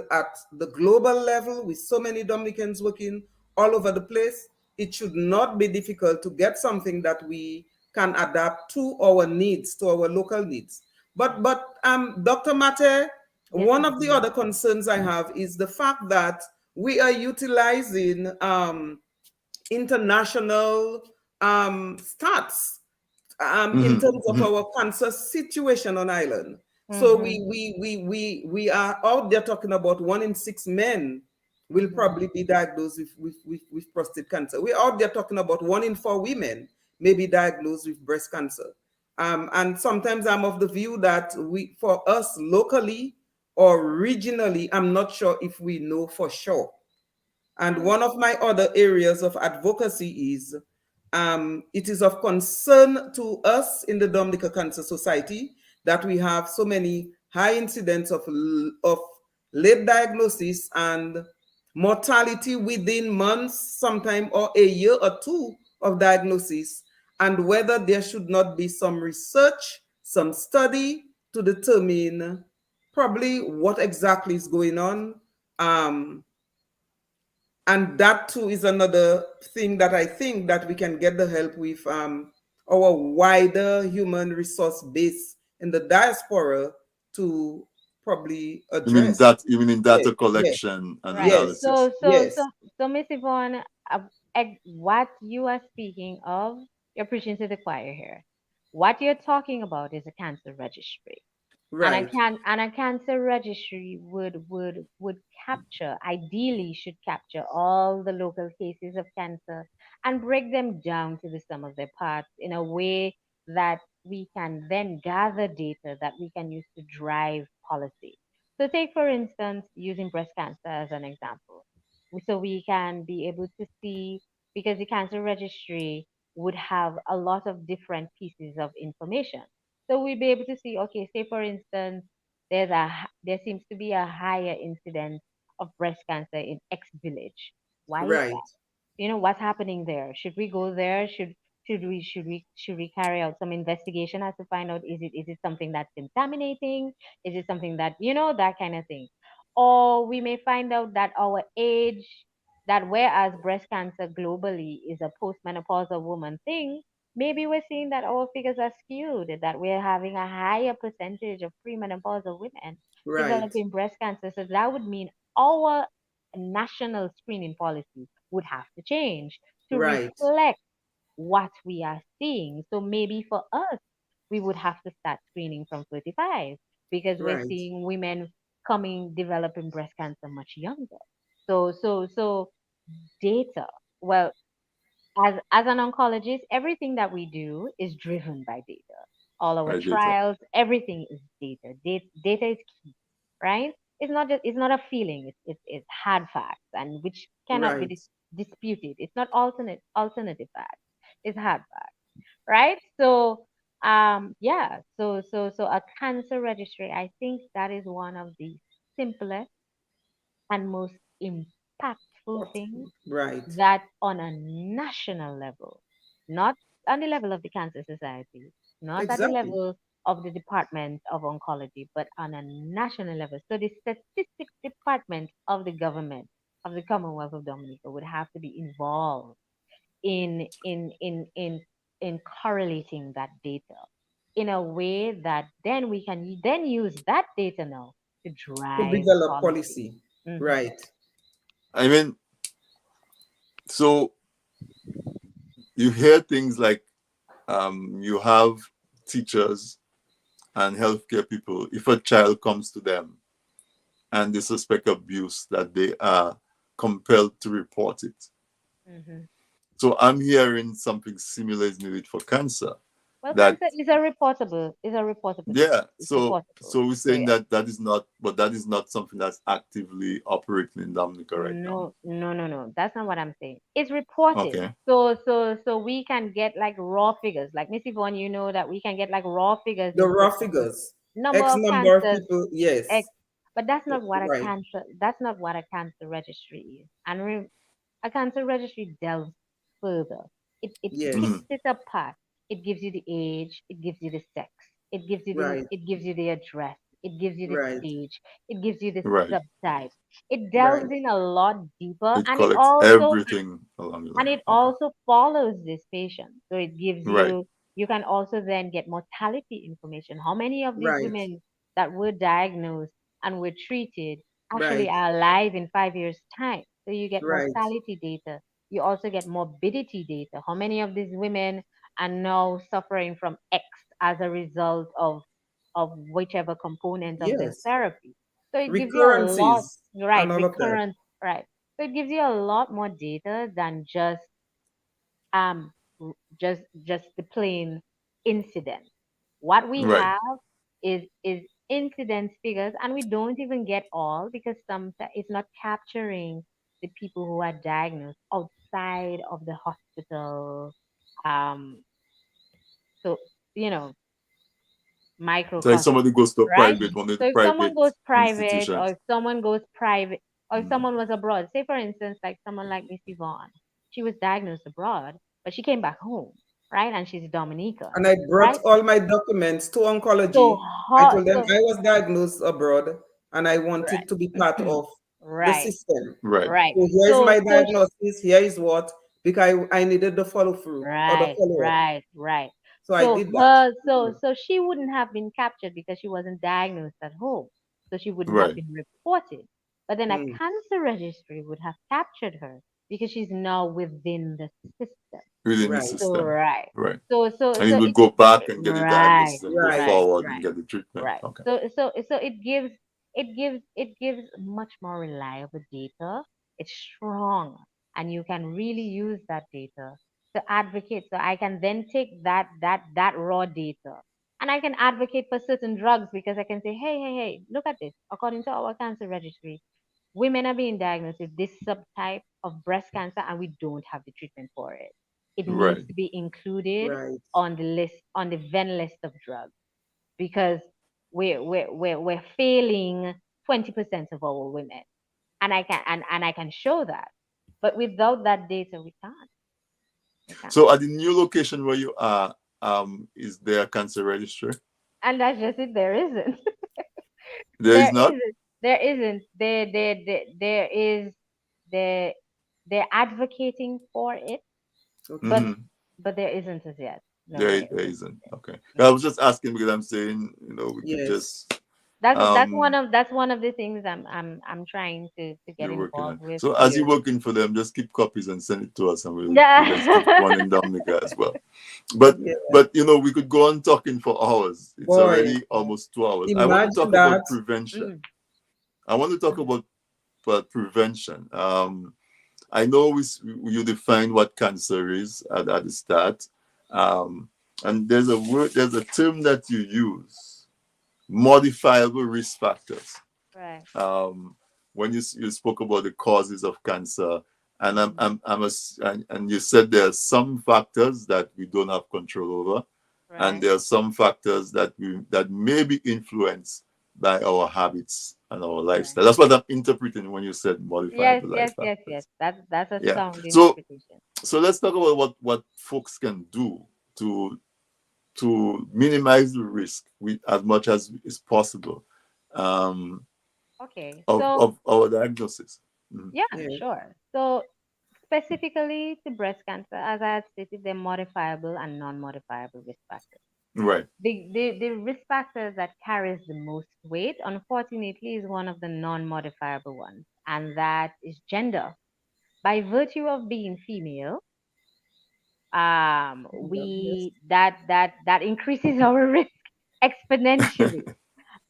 the global level, with so many Dominicans working all over the place, it should not be difficult to get something that we can adapt to our needs, to our local needs. But Dr. Mate, Yes, one Miss of the Yvonne. other concerns I have is the fact that we are utilizing international stats in Hmm. terms of Hmm. our cancer situation on island. So Mm-hmm. we are out there talking about 1 in 6 men will Mm-hmm. probably be diagnosed with prostate cancer. We're out there talking about 1 in 4 women may be diagnosed with breast cancer. And sometimes I'm of the view that for us locally or regionally, I'm not sure if we know for sure. And one of my other areas of advocacy is it is of concern to us in the Dominica Cancer Society that we have so many high incidents of late diagnosis and mortality within months, sometime or a year or two of diagnosis, and whether there should not be some research, some study to determine probably what exactly is going on. Um, and that too is another thing that I think that we can get the help with our wider human resource base in the diaspora to probably address. You mean in Yes, data yes, collection and Right. yes, analysis? yes, So, Miss Yvonne, what you are speaking of, you're preaching to the choir here. What you're talking about is a cancer registry. right, And a cancer registry would capture, ideally should capture all the local cases of cancer and break them down to the sum of their parts in a way that we can then gather data that we can use to drive policy. So take for instance using breast cancer as an example. So we can be able to see, because the cancer registry would have a lot of different pieces of information, so we'll be able to see, okay, say for instance, there seems to be a higher incidence of breast cancer in X village. Why is right, that? What's happening there? Should we go there? Should we carry out some investigation as to find out, is it something that's contaminating? Is it something that, that kind of thing? Or we may find out that our age, that whereas breast cancer globally is a postmenopausal woman thing, maybe we're seeing that our figures are skewed, that we're having a higher percentage of premenopausal women right, developing breast cancer. So that would mean our national screening policy would have to change to right, reflect what we are seeing. So maybe for us, we would have to start screening from 35 because we're right. seeing women developing breast cancer much younger. So data. Well, as an oncologist, everything that we do is driven by data. All our Right, data. trials, everything is data. Data is key, right? It's not a feeling. It's hard facts, and which cannot be Right, disputed. It's not alternative facts. It's hard facts, right? So yeah. So a cancer registry. I think that is one of the simplest and most impactful things right. that on a national level, not on the level of the Cancer Society, not at the Exactly. level of the Department of Oncology, but on a national level. So the statistics department of the government of the Commonwealth of Dominica would have to be involved in in in in in correlating that data in a way that then we can then use that data now to To drive develop policy. policy. Hmm. Right. I mean, so you hear things like you have teachers and healthcare people. If a child comes to them and they suspect abuse, that they are compelled to report it. Hmm. So I'm hearing something similar is needed for cancer. Well, That cancer is a reportable yeah. disease. It's reportable. So we're So saying yeah. that that is not something that's actively operating in Dominica right now. No, no, no, no. That's not what I'm saying. It's reported. Okay. So we can get like raw figures. Like Miss Yvonne, you know that we can get like raw figures The in raw terms of figures. number X of number of cancers. people. Yes. X, but Right. that's not what a cancer registry is. And a cancer registry delves further. It Yes. Hmm. picks it apart. It gives you the age, it gives you the sex, Right. it gives you the address. it gives you the Right. stage, it gives you the Right. subtype. It Right. delves in a lot deeper, It collects everything along the and line. it Okay. also follows this patient. So it gives Right. you, you can also then get mortality information. How many of these Right. women that were diagnosed and were treated actually Right. are alive in 5 years' time? So you get Right. mortality data. You also get morbidity data. How many of these women are now suffering from X as a result of whichever component of their Yes. therapy? So it gives you a lot, Recurrences right? and all of that. Recurrent, right? So it gives you a lot more data than um just the plain incident. What we Right. have is incidence figures, and we don't even get all because some it's not capturing the people who are diagnosed outside of the hospital. Um, so you know, So if microcosm, somebody goes to a right? private, one of So the if someone private goes private, or institutions. if someone goes private, or if Mm. someone was abroad, say for instance, like someone like Miss Yvonne, she was diagnosed abroad, but she came back home, right? And she's Dominica, And I brought right? all my documents to So oncology. I hot, told them so I was diagnosed abroad and I wanted to be part right, of the right, system. Right. right. So here is So my so diagnosis. Here is what, because I needed the follow through or the right, follow up. right, right. So I So did that. so she wouldn't have been captured because she wasn't diagnosed at home. So she wouldn't have Right. been reported. But then a Mm. cancer registry would have captured her because she's now within the system. Within the Right. So system. right. Right. So And you would it go back and get the right, diagnosis and go Right. right, forward and right, get the treatment. right. Okay. So it gives much more reliable data. It's strong, and you can really use that data to advocate. So I can then take that raw data and I can advocate for certain drugs because I can say, hey, look at this. According to our cancer registry, women are being diagnosed with this subtype of breast cancer and we don't have the treatment for it. It needs Right. to be included Right. on the list, on the VEN list of drugs, because we're failing 20% of our women. And I can show that. But without that data, we can't. We can't. So at the new location where you are, is there a cancer registry? And that's just it. There isn't. There There is not? isn't. There isn't. There is. There they're advocating for it, but Okay. Hmm. there isn't as yet. No, There, there there isn't as isn't. yet. Okay. No. I was just asking because I'm saying, we could Yes. just That's um that's one of the things I'm trying to get you're working on. involved with. So as you're Yes. working for them, just keep copies and send it to us, and we'll just keep Yeah. one in Dominica as well. But Yeah. we could go on talking for hours. It's Boy, already almost 2 hours. I want to imagine talk that. about prevention. Mm, I want to talk mhm, about prevention. I know you define what cancer is at the start, um, and there's a term that you use, modifiable risk factors. right. Um, when you spoke about the causes of cancer, and Mhm, and you said there are some factors that we don't have control over, and right. there are some factors that may be influenced by our habits and our Right. lifestyle. That's what I'm interpreting when you said Yes, modifiable yes, life yes, yes. factors. That's a Yeah. sound So interpretation. let's talk about what folks can do to minimize the risk as much as is possible, um, Okay. of So our diagnosis. Mhm. yeah, Yes. sure. So specifically to breast cancer, as I had stated, they're modifiable and non-modifiable risk factors. Right. The risk factor that carries the most weight, unfortunately, is one of the non-modifiable ones, and that is gender. By virtue of being female, Yes. we that increases our risk exponentially.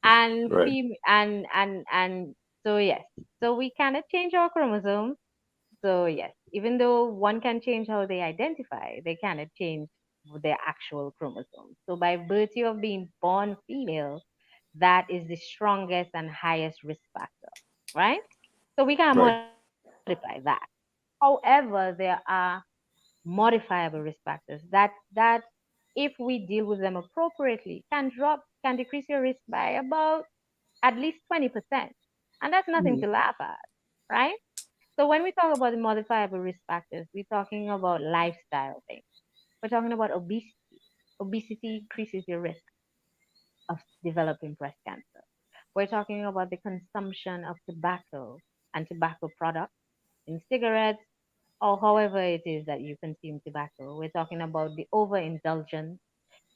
And Right. and so yes, so we cannot change our chromosomes. So yes, even though one can change how they identify, they cannot change their actual chromosomes. So by virtue of being born female, that is the strongest and highest risk factor, right? So we can Right. modify that. However, there are modifiable risk factors that if we deal with them appropriately can decrease your risk by about at least 20%. And that's nothing Mm. to laugh at, right? So when we talk about the modifiable risk factors, we're talking about lifestyle things. We're talking about obesity. Obesity increases your risk of developing breast cancer. we're talking about the consumption of tobacco and tobacco products in cigarettes or however it is that you consume tobacco. We're talking about the overindulgence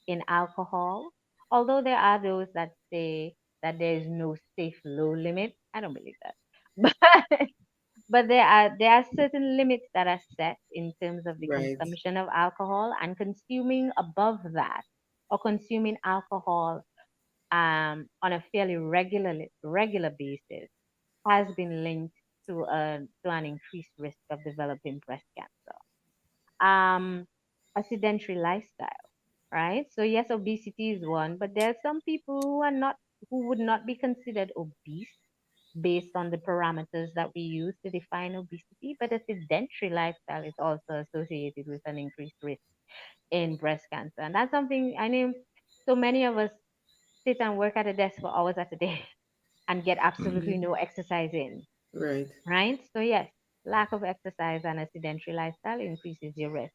in alcohol. Although there are those that say that there is no safe low limit, I don't believe that. But there are certain limits that are set in terms of the Right. consumption of alcohol, and consuming above that or consuming alcohol on a fairly regular basis has been linked to an increased risk of developing breast cancer. Um, a sedentary lifestyle, right? So yes, obesity is one, but there are some people who would not be considered obese based on the parameters that we use to define obesity, but a sedentary lifestyle is also associated with an increased risk in breast cancer. And that's something I know so many of us sit and work at a desk for hours at a day and get absolutely no exercise in, Right. right? So yes, lack of exercise and a sedentary lifestyle increases your risk.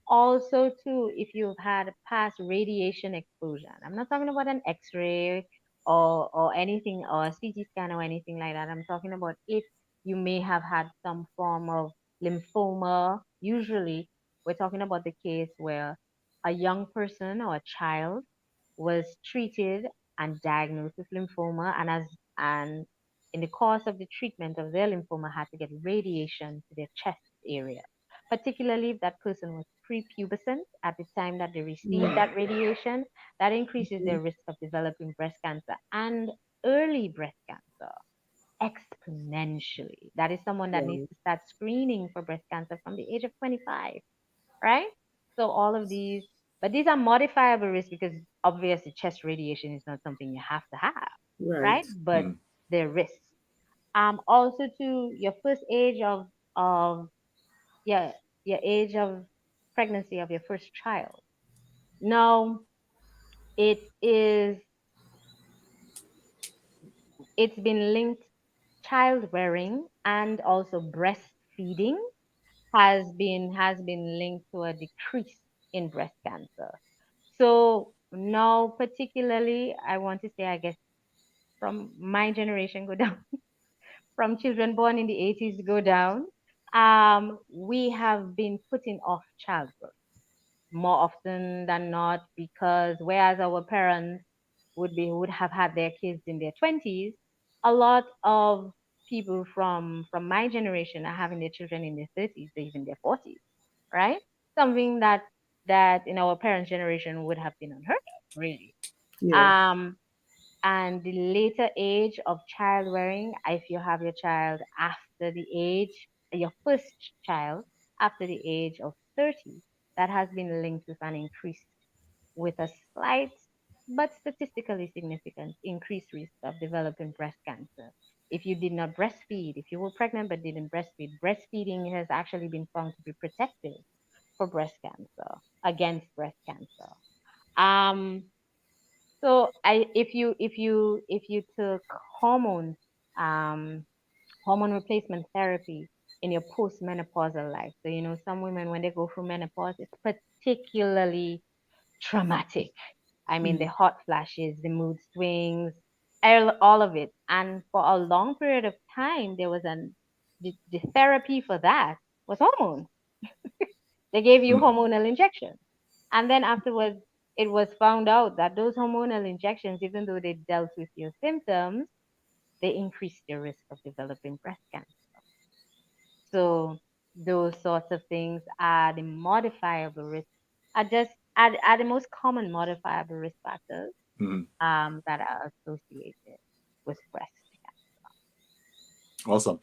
Also, too, if you've had past radiation exposure, I'm not talking about an X-ray or anything or a CT scan or anything like that. I'm talking about if you may have had some form of lymphoma. Usually, we're talking about the case where a young person or a child was treated and diagnosed with lymphoma, and in the course of the treatment of their lymphoma had to get radiation to their chest area, particularly if that person was prepubescent at the time that they received that radiation. That increases their risk of developing breast cancer and early breast cancer exponentially. That is someone that needs Right. to start screening for breast cancer from the age of 25, right? So all of these, but these are modifiable risks because obviously chest radiation is not something you have to have, right? Right. But they're risks. Also to your first age of your your age of pregnancy of your first child. Now it is it's been linked, child wearing and also breastfeeding has been linked to a decrease in breast cancer. So now, particularly, I want to say, I guess, from my generation go down, from children born in the 80s go down, we have been putting off childbirth more often than not, because whereas our parents would have had their kids in their 20s, a lot of people from my generation are having their children in their 30s or even their 40s, right? Something that in our parents' generation would have been unheard of, really. Yeah. Um, and the later age of child wearing, if you have your child after the age, your first child after the age of 30, that has been linked with an increase, with a slight but statistically significant increased risk of developing breast cancer. If you did not breastfeed, if you were pregnant but didn't breastfeed, breastfeeding has actually been found to be protective for breast cancer, against breast cancer. Um, so if you took hormones, um, hormone replacement therapy in your postmenopausal life, so some women when they go through menopause, it's particularly traumatic. I mean, the hot flashes, the mood swings, all of it. And for a long period of time, the therapy for that was hormone. They gave you hormonal injections. And then afterwards, it was found out that those hormonal injections, even though they dealt with your symptoms, they increased your risk of developing breast cancer. So those sorts of things are the modifiable risk, are the most common modifiable risk factors that are associated with breast Awesome.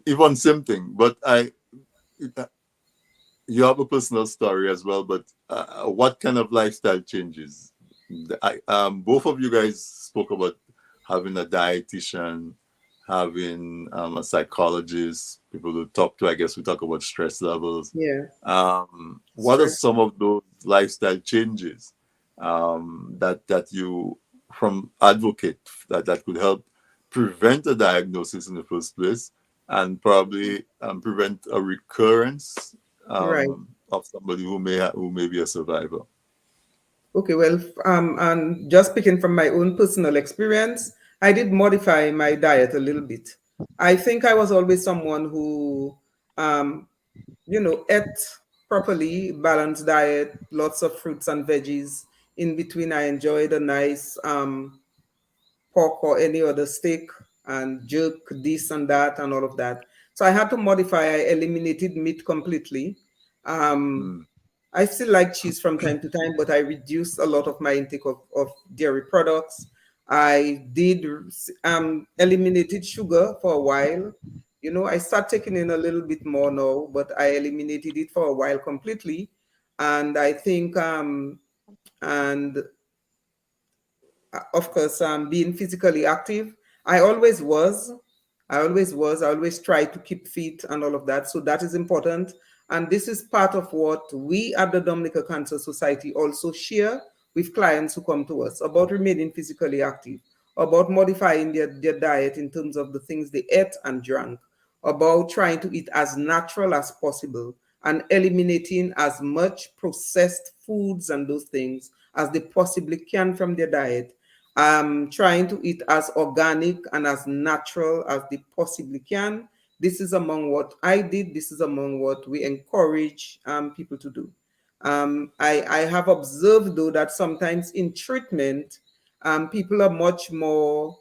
Even same thing, but uh, you have a personal story as well. But what kind of lifestyle changes? Both of you guys spoke about having a dietitian, having a psychologist, people to talk to. I guess we talk about stress levels. Yeah. What are Stress. some of those lifestyle changes that you from advocate that could help prevent a diagnosis in the first place and probably prevent a recurrence Right. of somebody who may be a survivor? Okay, well, and just speaking from my own personal experience, I did modify my diet a little bit. I think I was always someone who, um, ate properly, balanced diet, lots of fruits and veggies. In between, I enjoyed a nice pork or any other steak and jerk this and that and all of that. So I had to modify. I eliminated meat completely. Um, Mm. I still like cheese from time to time, but I reduced a lot of my intake of dairy products. I did eliminated sugar for a while. I start taking in a little bit more now, but I eliminated it for a while completely. And I think and of course, being physically active. I always was. I always try to keep fit and all of that. So that is important. And this is part of what we at the Dominica Cancer Society also share with clients who come to us about remaining physically active, about modifying their diet in terms of the things they ate and drank, about trying to eat as natural as possible and eliminating as much processed foods and those things as they possibly can from their diet, trying to eat as organic and as natural as they possibly can. This is among what I did. This is among what we encourage people to do. I have observed, though, that sometimes in treatment, people are much more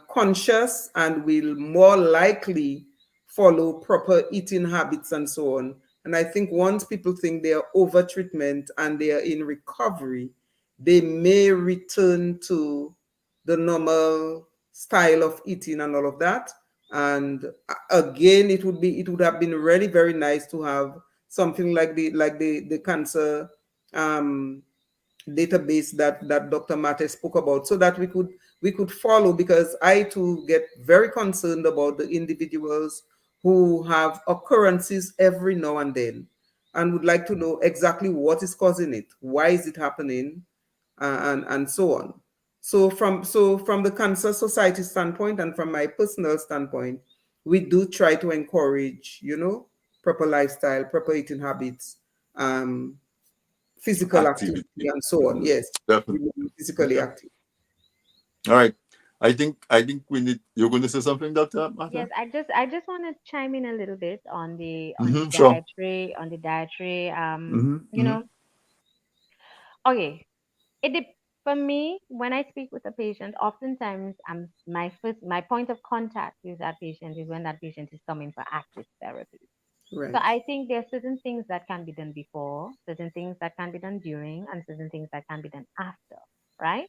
conscious and will more likely follow proper eating habits and so on. And I think once people think they are over treatment and they are in recovery, they may return to the normal style of eating and all of that. And again, it would have been really very nice to have something like the cancer um, database that Dr. Mate spoke about, so that we could follow, because I too get very concerned about the individuals who have occurrences every now and then and would like to know exactly what is causing it, why is it happening, and so on. So from the Cancer Society standpoint and from my personal standpoint, we do try to encourage, proper lifestyle, proper eating habits, um, physical activity, Activity. and so on. Mm. Yes, Definitely. remain physically Okay. active. All right. I think we need. You're going to say something, Doctor Yes, Martha? I just want to chime in a little bit on the Mm-hmm. Sure. dietary Mm-hmm. you Mm-hmm. know okay, for me, when I speak with a patient, oftentimes my point of contact with that patient is when that patient is coming for active therapy. So Right. I think there are certain things that can be done before, certain things that can be done during, and certain things that can be done after, right?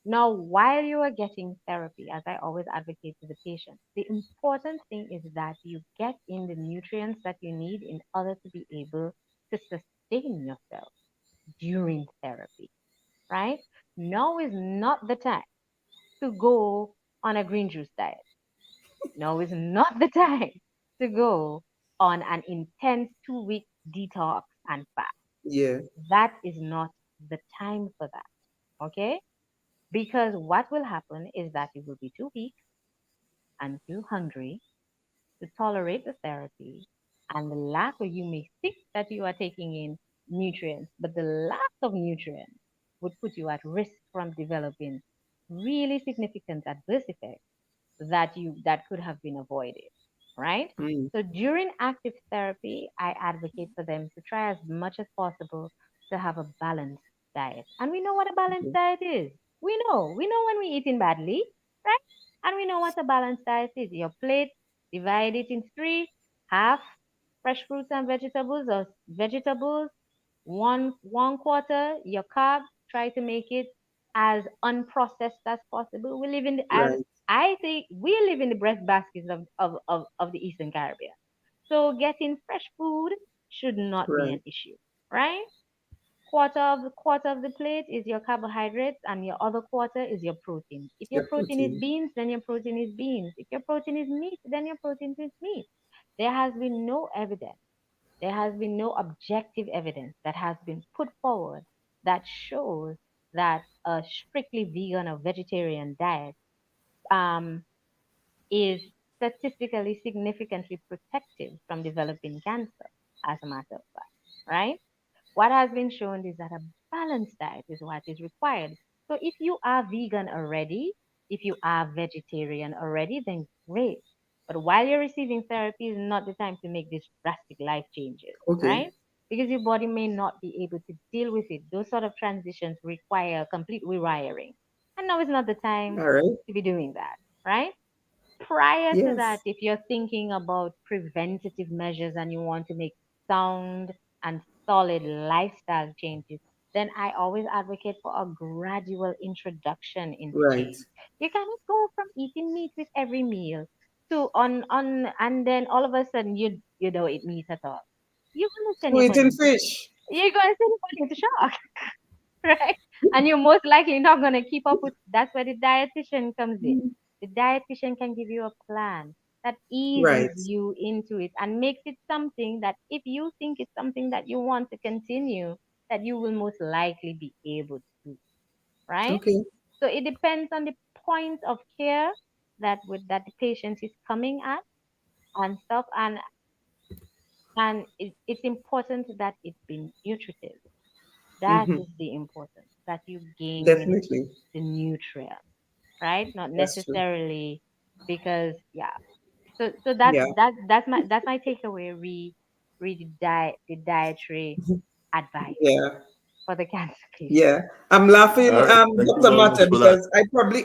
Now, while you are getting therapy, as I always advocate to the patient, the important thing is that you get in the nutrients that you need in order to be able to sustain yourself during therapy, right? Now is not the time to go on a green juice diet. Now is not the time to go on an intense 2 week detox and fast. Yeah. That is not the time for that. Okay? Because what will happen is that you will be too weak and too hungry to tolerate the therapy, and the lack of, you may think that you are taking in nutrients, but the lack of nutrients would put you at risk from developing really significant adverse effects that could have been avoided, right? Mm. So during active therapy, I advocate for them to try as much as possible to have a balanced diet. And we know what a balanced Okay. diet is. We know when we're eating badly, right? And we know what a balanced diet is. Your plate, divide it in three: half fresh fruits and vegetables, or vegetables, one quarter your carb. Try to make it as unprocessed as possible. We live in the, as Right. I think we live in the breadbaskets of the Eastern Caribbean. So getting fresh food should not be an Right. issue, right? Quarter of the plate is your carbohydrates, and your other quarter is your protein. If your Yeah, protein is protein. beans, then your protein is beans. If your protein is meat, then your protein is meat. There has been no evidence, there has been no objective evidence that has been put forward that shows that a strictly vegan or vegetarian diet um, is statistically significantly protective from developing cancer, as a matter of fact, right? What has been shown is that a balanced diet is what is required. So if you are vegan already, If you are vegetarian already, then great. But while you're receiving therapy is not the time to make these drastic life changes, Okay. right? Because your body may not be able to deal with it. Those sort of transitions require complete rewiring. And now is not the time All right. to be doing that, right? Prior to that, Yes. if you're thinking about preventative measures and you want to make sound and solid lifestyle changes, then I always advocate for a gradual introduction into Right. change. You cannot go from eating meat with every meal to on and then all of a sudden you don't eat meat at all. You're gonna send To your body eating into fish. you're gonna send your body into shock. Right? And you're most likely not going to keep up with. That's where the dietitian comes in. The dietitian can give you a plan that eases Right. you into it and makes it something that if you think it's something that you want to continue, that you will most likely be able to do, right? Okay. So it depends on the point of care that the patient is coming at and stuff, and it's important that it be nutritive. That Mm-hmm. is the importance, that you gain Definitely. the nutrient, right? Not That's true. necessarily because yeah. So Yeah. that's my takeaway. Read the dietary advice Yeah. for the cancer patient. Yeah. I'm laughing, All right. Thank you Dr. very Mata, much for that. because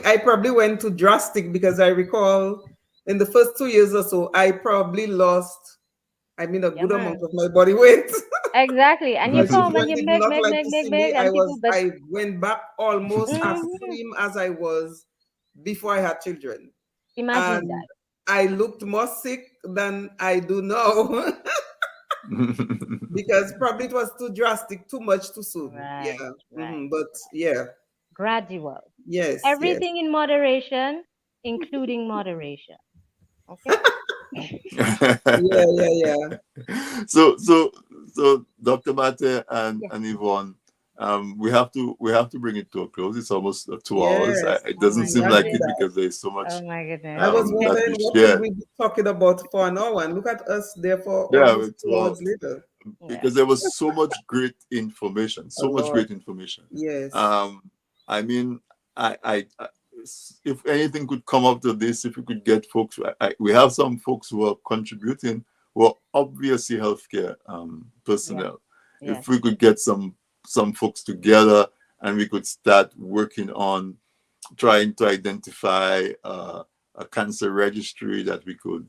I probably went too drastic because I recall in the first 2 years or so, I probably lost, I mean, a Yeah, good amount man. of my body weight. Exactly. And you My come and children you did make, not make, like make, to make, see make, me. and people, but I went back almost as mhm, slim as I was before I had children. imagine And that. I looked more sick than I do now because probably it was too drastic, too much too soon. Right, Yeah. right. But yeah. Gradual. Yes, yes. Everything in moderation, including moderation. Okay? Yeah, yeah, yeah. so so so Dr. Mate Yes. and Yvonne, we have to bring it to a close. It's almost 2 hours. Yes. It Oh doesn't my seem like Imagine it goodness. that. because there's so Oh much my goodness. I was that wondering we what would shared. we be talking about for an hour, and look at us there for Yeah, almost it 2 hours was later. Yeah. because there was so much great information, A so much lot. great information. Yes. Um, I mean, I if anything could come up to this, if we could get folks, we have some folks who are contributing who are obviously healthcare Yes. personnel. Yes. If we could get some folks together and we could start working on trying to identify a cancer registry that we could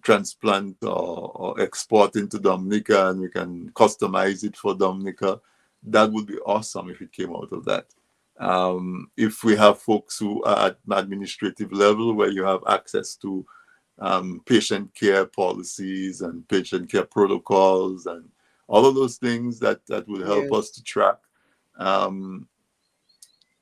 transplant or export into Dominica and we can customize it for Dominica. That would be awesome if it came out of that. If we have folks who are at an administrative level where you have access to patient care policies and patient care protocols and all of those things that would help us Yes. to track, um,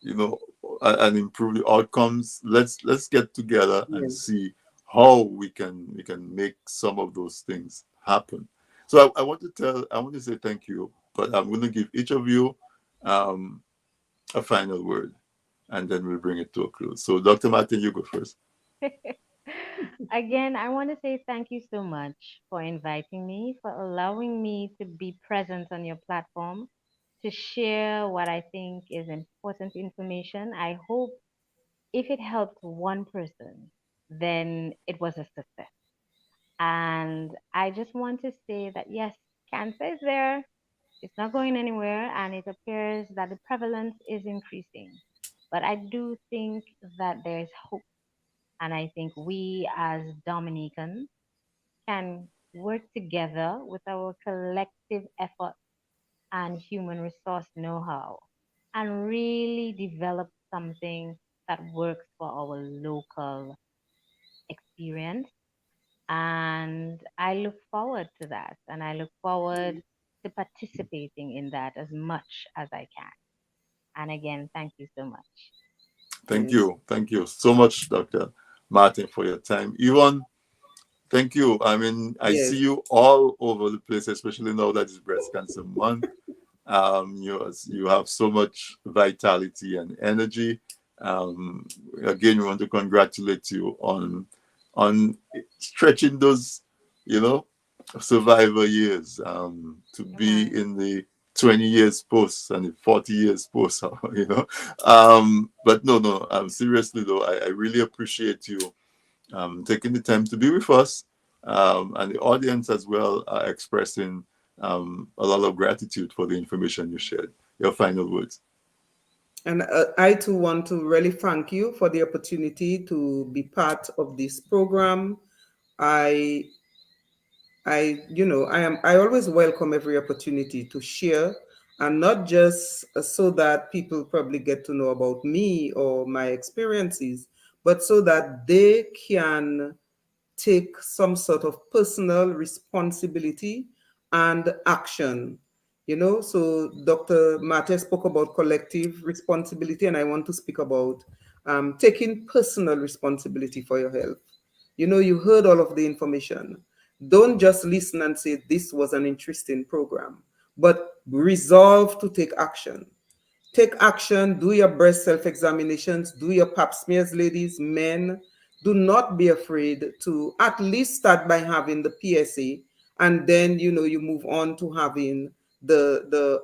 you know, and improve the outcomes. Let's get together and Yes. see how we can make some of those things happen. So I want to say thank you, but I'm going to give each of you um, a final word, and then we'll bring it to a close. So, Dr. Martin, you go first. Again, I want to say thank you so much for inviting me, for allowing me to be present on your platform, to share what I think is important information. I hope if it helped one person, then it was a success. And I just want to say that yes, cancer is there, it's not going anywhere, and it appears that the prevalence is increasing. But I do think that there is hope. And I think we as Dominicans can work together with our collective effort and human resource know how and really develop something that works for our local experience. And I look forward to that. And I look forward to participating in that as much as I can. And again, thank you so much. Yes. Thank you so much, Dr. Martin, for your time. Yvonne, thank you. I mean, I see Yes. you all over the place, especially now that it's Breast Cancer Month. You have so much vitality and energy. Um, Again, we want to congratulate you on stretching those, you know, survivor years to be Amen. in the 20 years post and 40 years post, you know. But no, no, seriously though, I really appreciate you taking the time to be with us, and the audience as well are expressing a lot of gratitude for the information you shared. Your final words. And I too want to really thank you for the opportunity to be part of this program. I I always welcome every opportunity to share, and not just so that people probably get to know about me or my experiences, but so that they can take some sort of personal responsibility and action. So Dr. Mate spoke about collective responsibility, and I want to speak about taking personal responsibility for your health. You heard all of the information. Don't just listen and say this was an interesting program, but resolve to take action. Take action, do your breast self examinations, do your pap smears, ladies, men. Do not be afraid to at least start by having the PSA, and then you move on to having the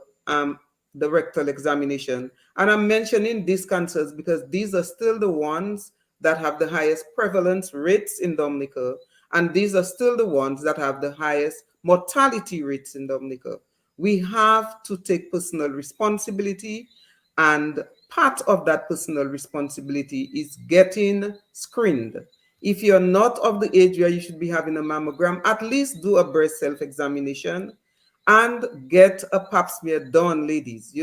rectal examination. And I'm mentioning these cancers because these are still the ones that have the highest prevalence rates in Dominica, and these are still the ones that have the highest mortality rates in Dominica. We have to take personal responsibility, and part of that personal responsibility is getting screened. If you're not of the age where you should be having a mammogram, at least do a breast self examination and get a pap smear done, ladies.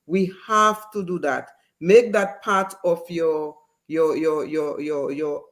We have to do that. Make that part of your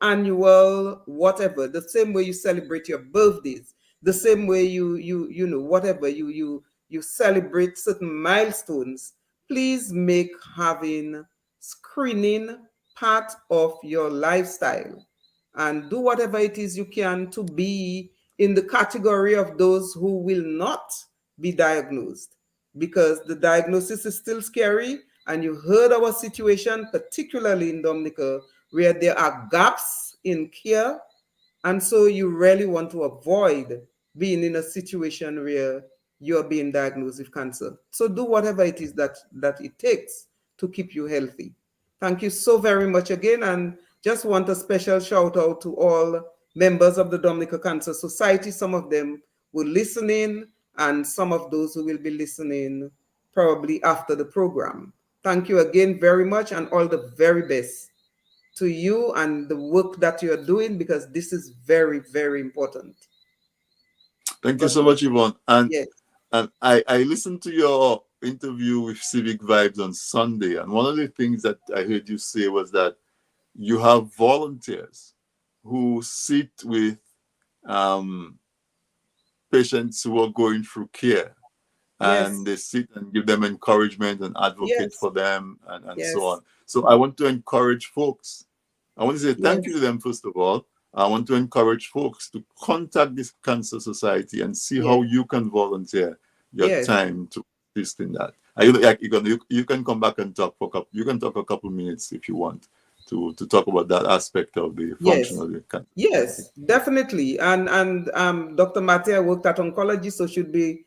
annual whatever. The same way you celebrate your birthdays, the same way whatever you celebrate certain milestones. Please make having screening part of your lifestyle, and do whatever it is you can to be in the category of those who will not be diagnosed, because the diagnosis is still scary. And you heard our situation, particularly in Dominica, where there are gaps in care. And so you really want to avoid being in a situation where you're being diagnosed with cancer. So do whatever it is that it takes to keep you healthy. Thank you so very much again. And just want a special shout out to all members of the Dominica Cancer Society. Some of them will listen in, and some of those who will be listening probably after the program. Thank you again very much, and all the very best to you and the work that you're doing, because this is very, very important. Thank you God so bless. much, Yvonne. And Yes, I listened to your interview with Civic Vibes on Sunday, and one of the things that I heard you say was that you have volunteers who sit with um, patients who are going through care, yes, and they sit and give them encouragement and advocate yes, for them, and so yes, on. So I want to encourage folks. I want to say thank you to yes, them, first of all. I want to encourage folks to contact this Cancer Society and see how yes, you can volunteer your yes, time to assist in that. Are you, like, you can come back and talk for a couple, you can talk a couple minutes if you want to talk about that aspect of the function yes. of the Cancer Society. Yes, definitely. And Dr. Matea worked at Oncology, so should be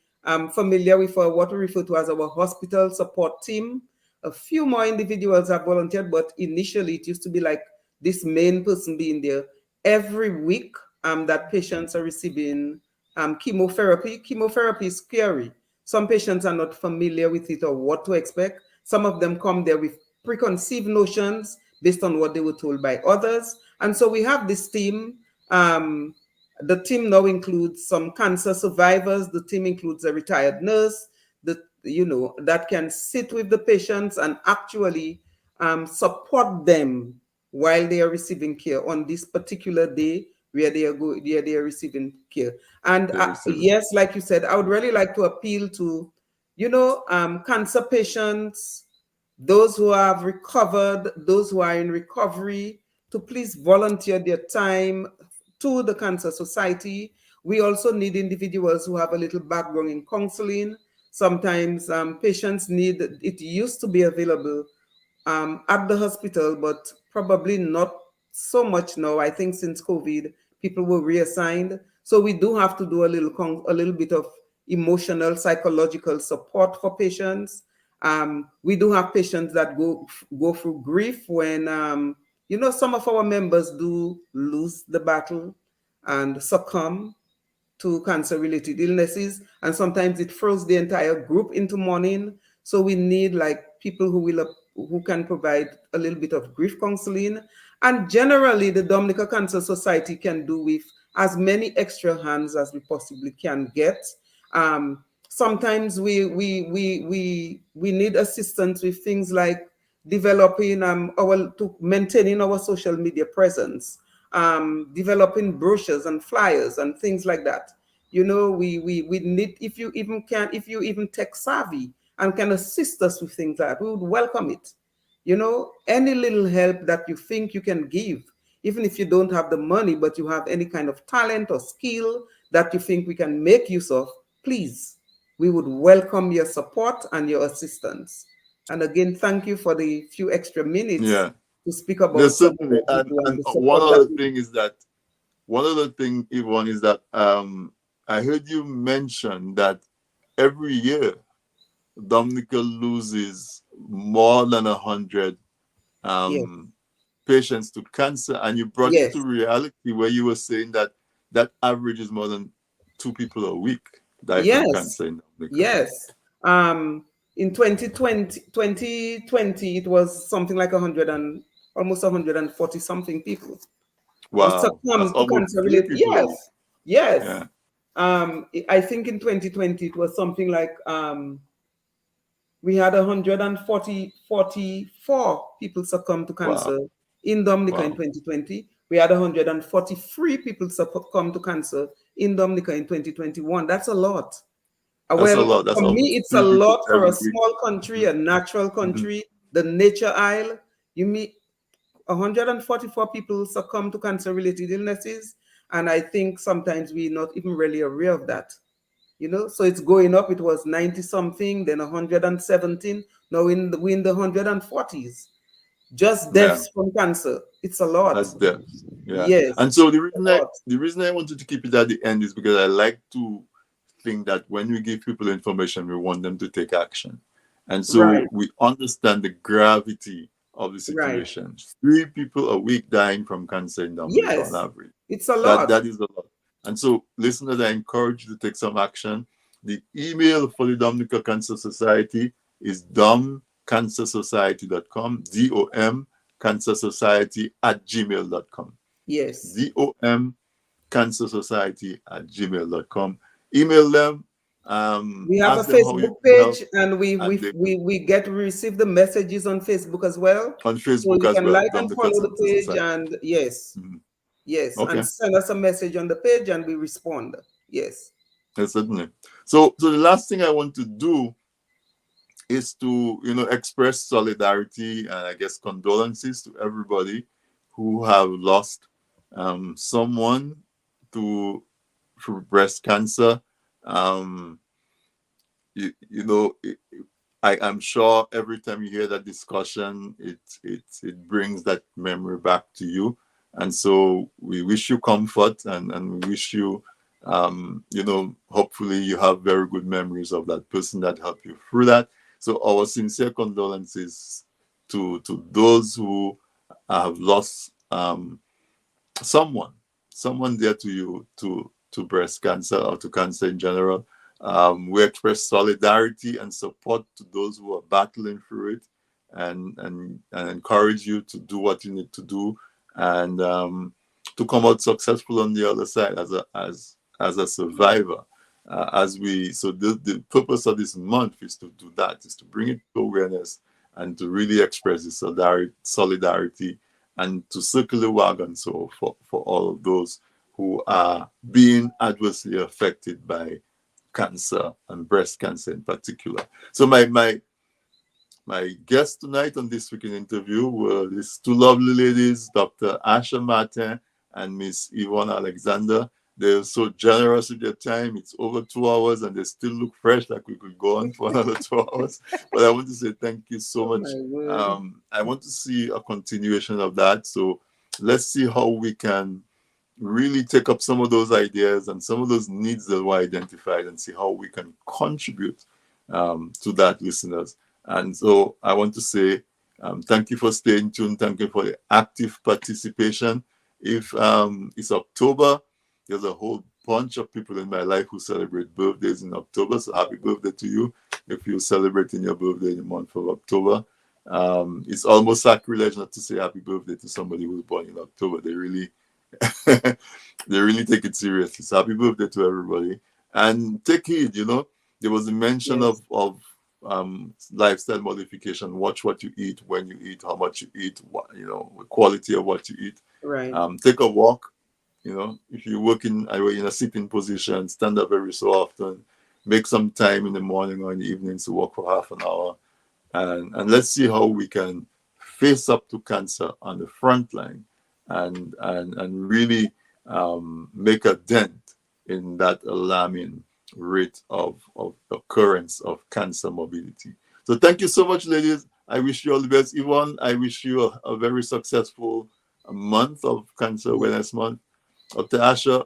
familiar with what we refer to as our hospital support team. A few more individuals have volunteered, but initially it used to be like this main person being there every week. That patients are receiving chemotherapy. Chemotherapy is scary. Some patients are not familiar with it or what to expect. Some of them come there with preconceived notions based on what they were told by others. And so we have this team. The team now includes some cancer survivors. The team includes a retired nurse, that can sit with the patients and actually support them while they are receiving care on this particular day where they are receiving care. And They're receiving. yes, like you said, I would really like to appeal to, cancer patients, those who have recovered, those who are in recovery, to please volunteer their time to the Cancer Society. We also need individuals who have a little background in counseling. Sometimes patients need, it used to be available at the hospital, but probably not so much now. I think since COVID, people were reassigned. So we do have to do a little bit of emotional, psychological support for patients. We do have patients that go through grief when, some of our members do lose the battle and succumb to cancer-related illnesses, and sometimes it throws the entire group into mourning. So we need like people who can provide a little bit of grief counseling, and generally the Dominica Cancer Society can do with as many extra hands as we possibly can get. Sometimes we need assistance with things like developing maintaining our social media presence, developing brochures and flyers and things like that. We need, if you even tech savvy and can assist us with things like that, we would welcome it. Any little help that you think you can give, even if you don't have the money, but you have any kind of talent or skill that you think we can make use of, please, we would welcome your support and your assistance. And again, thank you for the few extra minutes to speak about some of certainly. what we do and And the one support other that we thing is that Yvonne, is that I heard you mention that every year Dominica loses more than 100 patients to cancer, and you brought it to reality where you were saying that average is more than 2 people a week die from cancer in Dominica. Yes. In 2020, it was something like almost 140 something people. Wow, that's To almost cancer 3 related. people a week. Yes. Yeah. I think in 2020 it was something like we had 144 people succumb to cancer in Dominica in 2020. We had 143 people succumb to cancer in Dominica in 2021. That's a lot. That's a lot. That's For me, almost it's a 3 people lot for every a week. small country, a natural country, the nature isle. You meet 144 people succumb to cancer-related illnesses, and I think sometimes we're not even really aware of that. So it's going up. It was 90 something, then 117. Now we're in the 140s. Just deaths from cancer. It's a lot. That's deaths. Yeah. Yes. And so the reason I wanted to keep it at the end is because I like to think that when we give people information, we want them to take action. And so we understand the gravity of the situation. 3 people a week dying from cancer in Dominica on average. It's a lot. That is a lot. And so, listeners, I encourage you to take some action. The email for the Dominica Cancer Society is domcancersociety.com, domcancersociety@gmail.com. Yes. domcancersociety@gmail.com. Email them. We have a Facebook page, and we receive the messages on Facebook as well. On Facebook so you as can well. like and follow the page, and yes, and send us a message on the page, and we respond. Yes, certainly. So the last thing I want to do is to express solidarity and I guess condolences to everybody who have lost someone through breast cancer. I'm sure every time you hear that discussion, it brings that memory back to you. And so we wish you comfort, and we wish you, hopefully you have very good memories of that person that helped you through that. So our sincere condolences to those who have lost someone dear to you to breast cancer or to cancer in general. We express solidarity and support to those who are battling through it, and encourage you to do what you need to do, and to come out successful on the other side as a survivor. The purpose of this month is to do that, is to bring it to awareness and to really express the solidarity and to circle the wagon for all of those who are being adversely affected by cancer, and breast cancer in particular. So my guests tonight on This Week in Interview were these 2 lovely ladies, Dr. Asha Martin and Miss Yevvone Alexander. They're so generous with their time. It's over 2 hours and they still look fresh, like we could go on for another 2 hours. But I want to say thank you so much. I want to see a continuation of that. So let's see how we can really take up some of those ideas and some of those needs that were identified and see how we can contribute to that, listeners. And so I want to say thank you for staying tuned. Thank you for the active participation. If it's October, there's a whole bunch of people in my life who celebrate birthdays in October. So happy birthday to you if you're celebrating your birthday in the month of October. It's almost sacrilege not to say happy birthday to somebody who's born in October. They really they really take it seriously. So happy birthday to everybody. And take heed, there was a mention of lifestyle modification. Watch what you eat, when you eat, how much you eat, the quality of what you eat. Right. Take a walk. If you're working in a sitting position, stand up every so often. Make some time in the morning or in the evenings to walk for half an hour. And let's see how we can face up to cancer on the front line and really make a dent in that alarming rate of occurrence of cancer morbidity. So thank you so much, ladies. I wish you all the best. Yvonne, I wish you a very successful month of Cancer Awareness Month. Dr. Asha,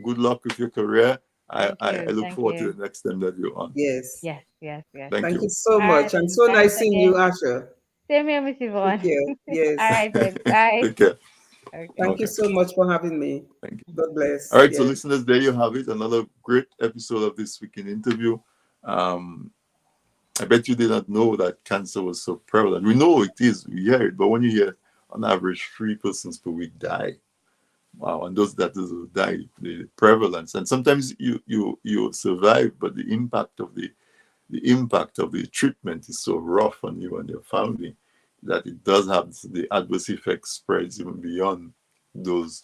good luck with your career. I look forward to the next time that you're on. Yes. Yes, yes, yes. Thank Thank you. you so All right, much. And then. so Thanks nice seeing you, again. Asha. Same here, Miss Yvonne. Take care. Yes. All right, then. Bye. Take care. Okay. Thank you so much for having me. Thank you. God bless. All right, so Yes. listeners, there you have it. Another great episode of This Week in Interview. I bet you did not know that cancer was so prevalent. We know it is, we hear it, but when you hear on average 3 persons per week die, wow, and those that die, the prevalence, and sometimes you survive, but the impact of the treatment is so rough on you and your family that it does have the adverse effects spreads even beyond those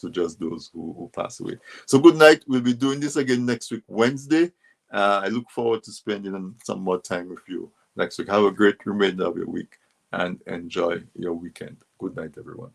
who pass away. So good night. We'll be doing this again next week, Wednesday. I look forward to spending some more time with you next week. Have a great remainder of your week and enjoy your weekend. Good night, everyone.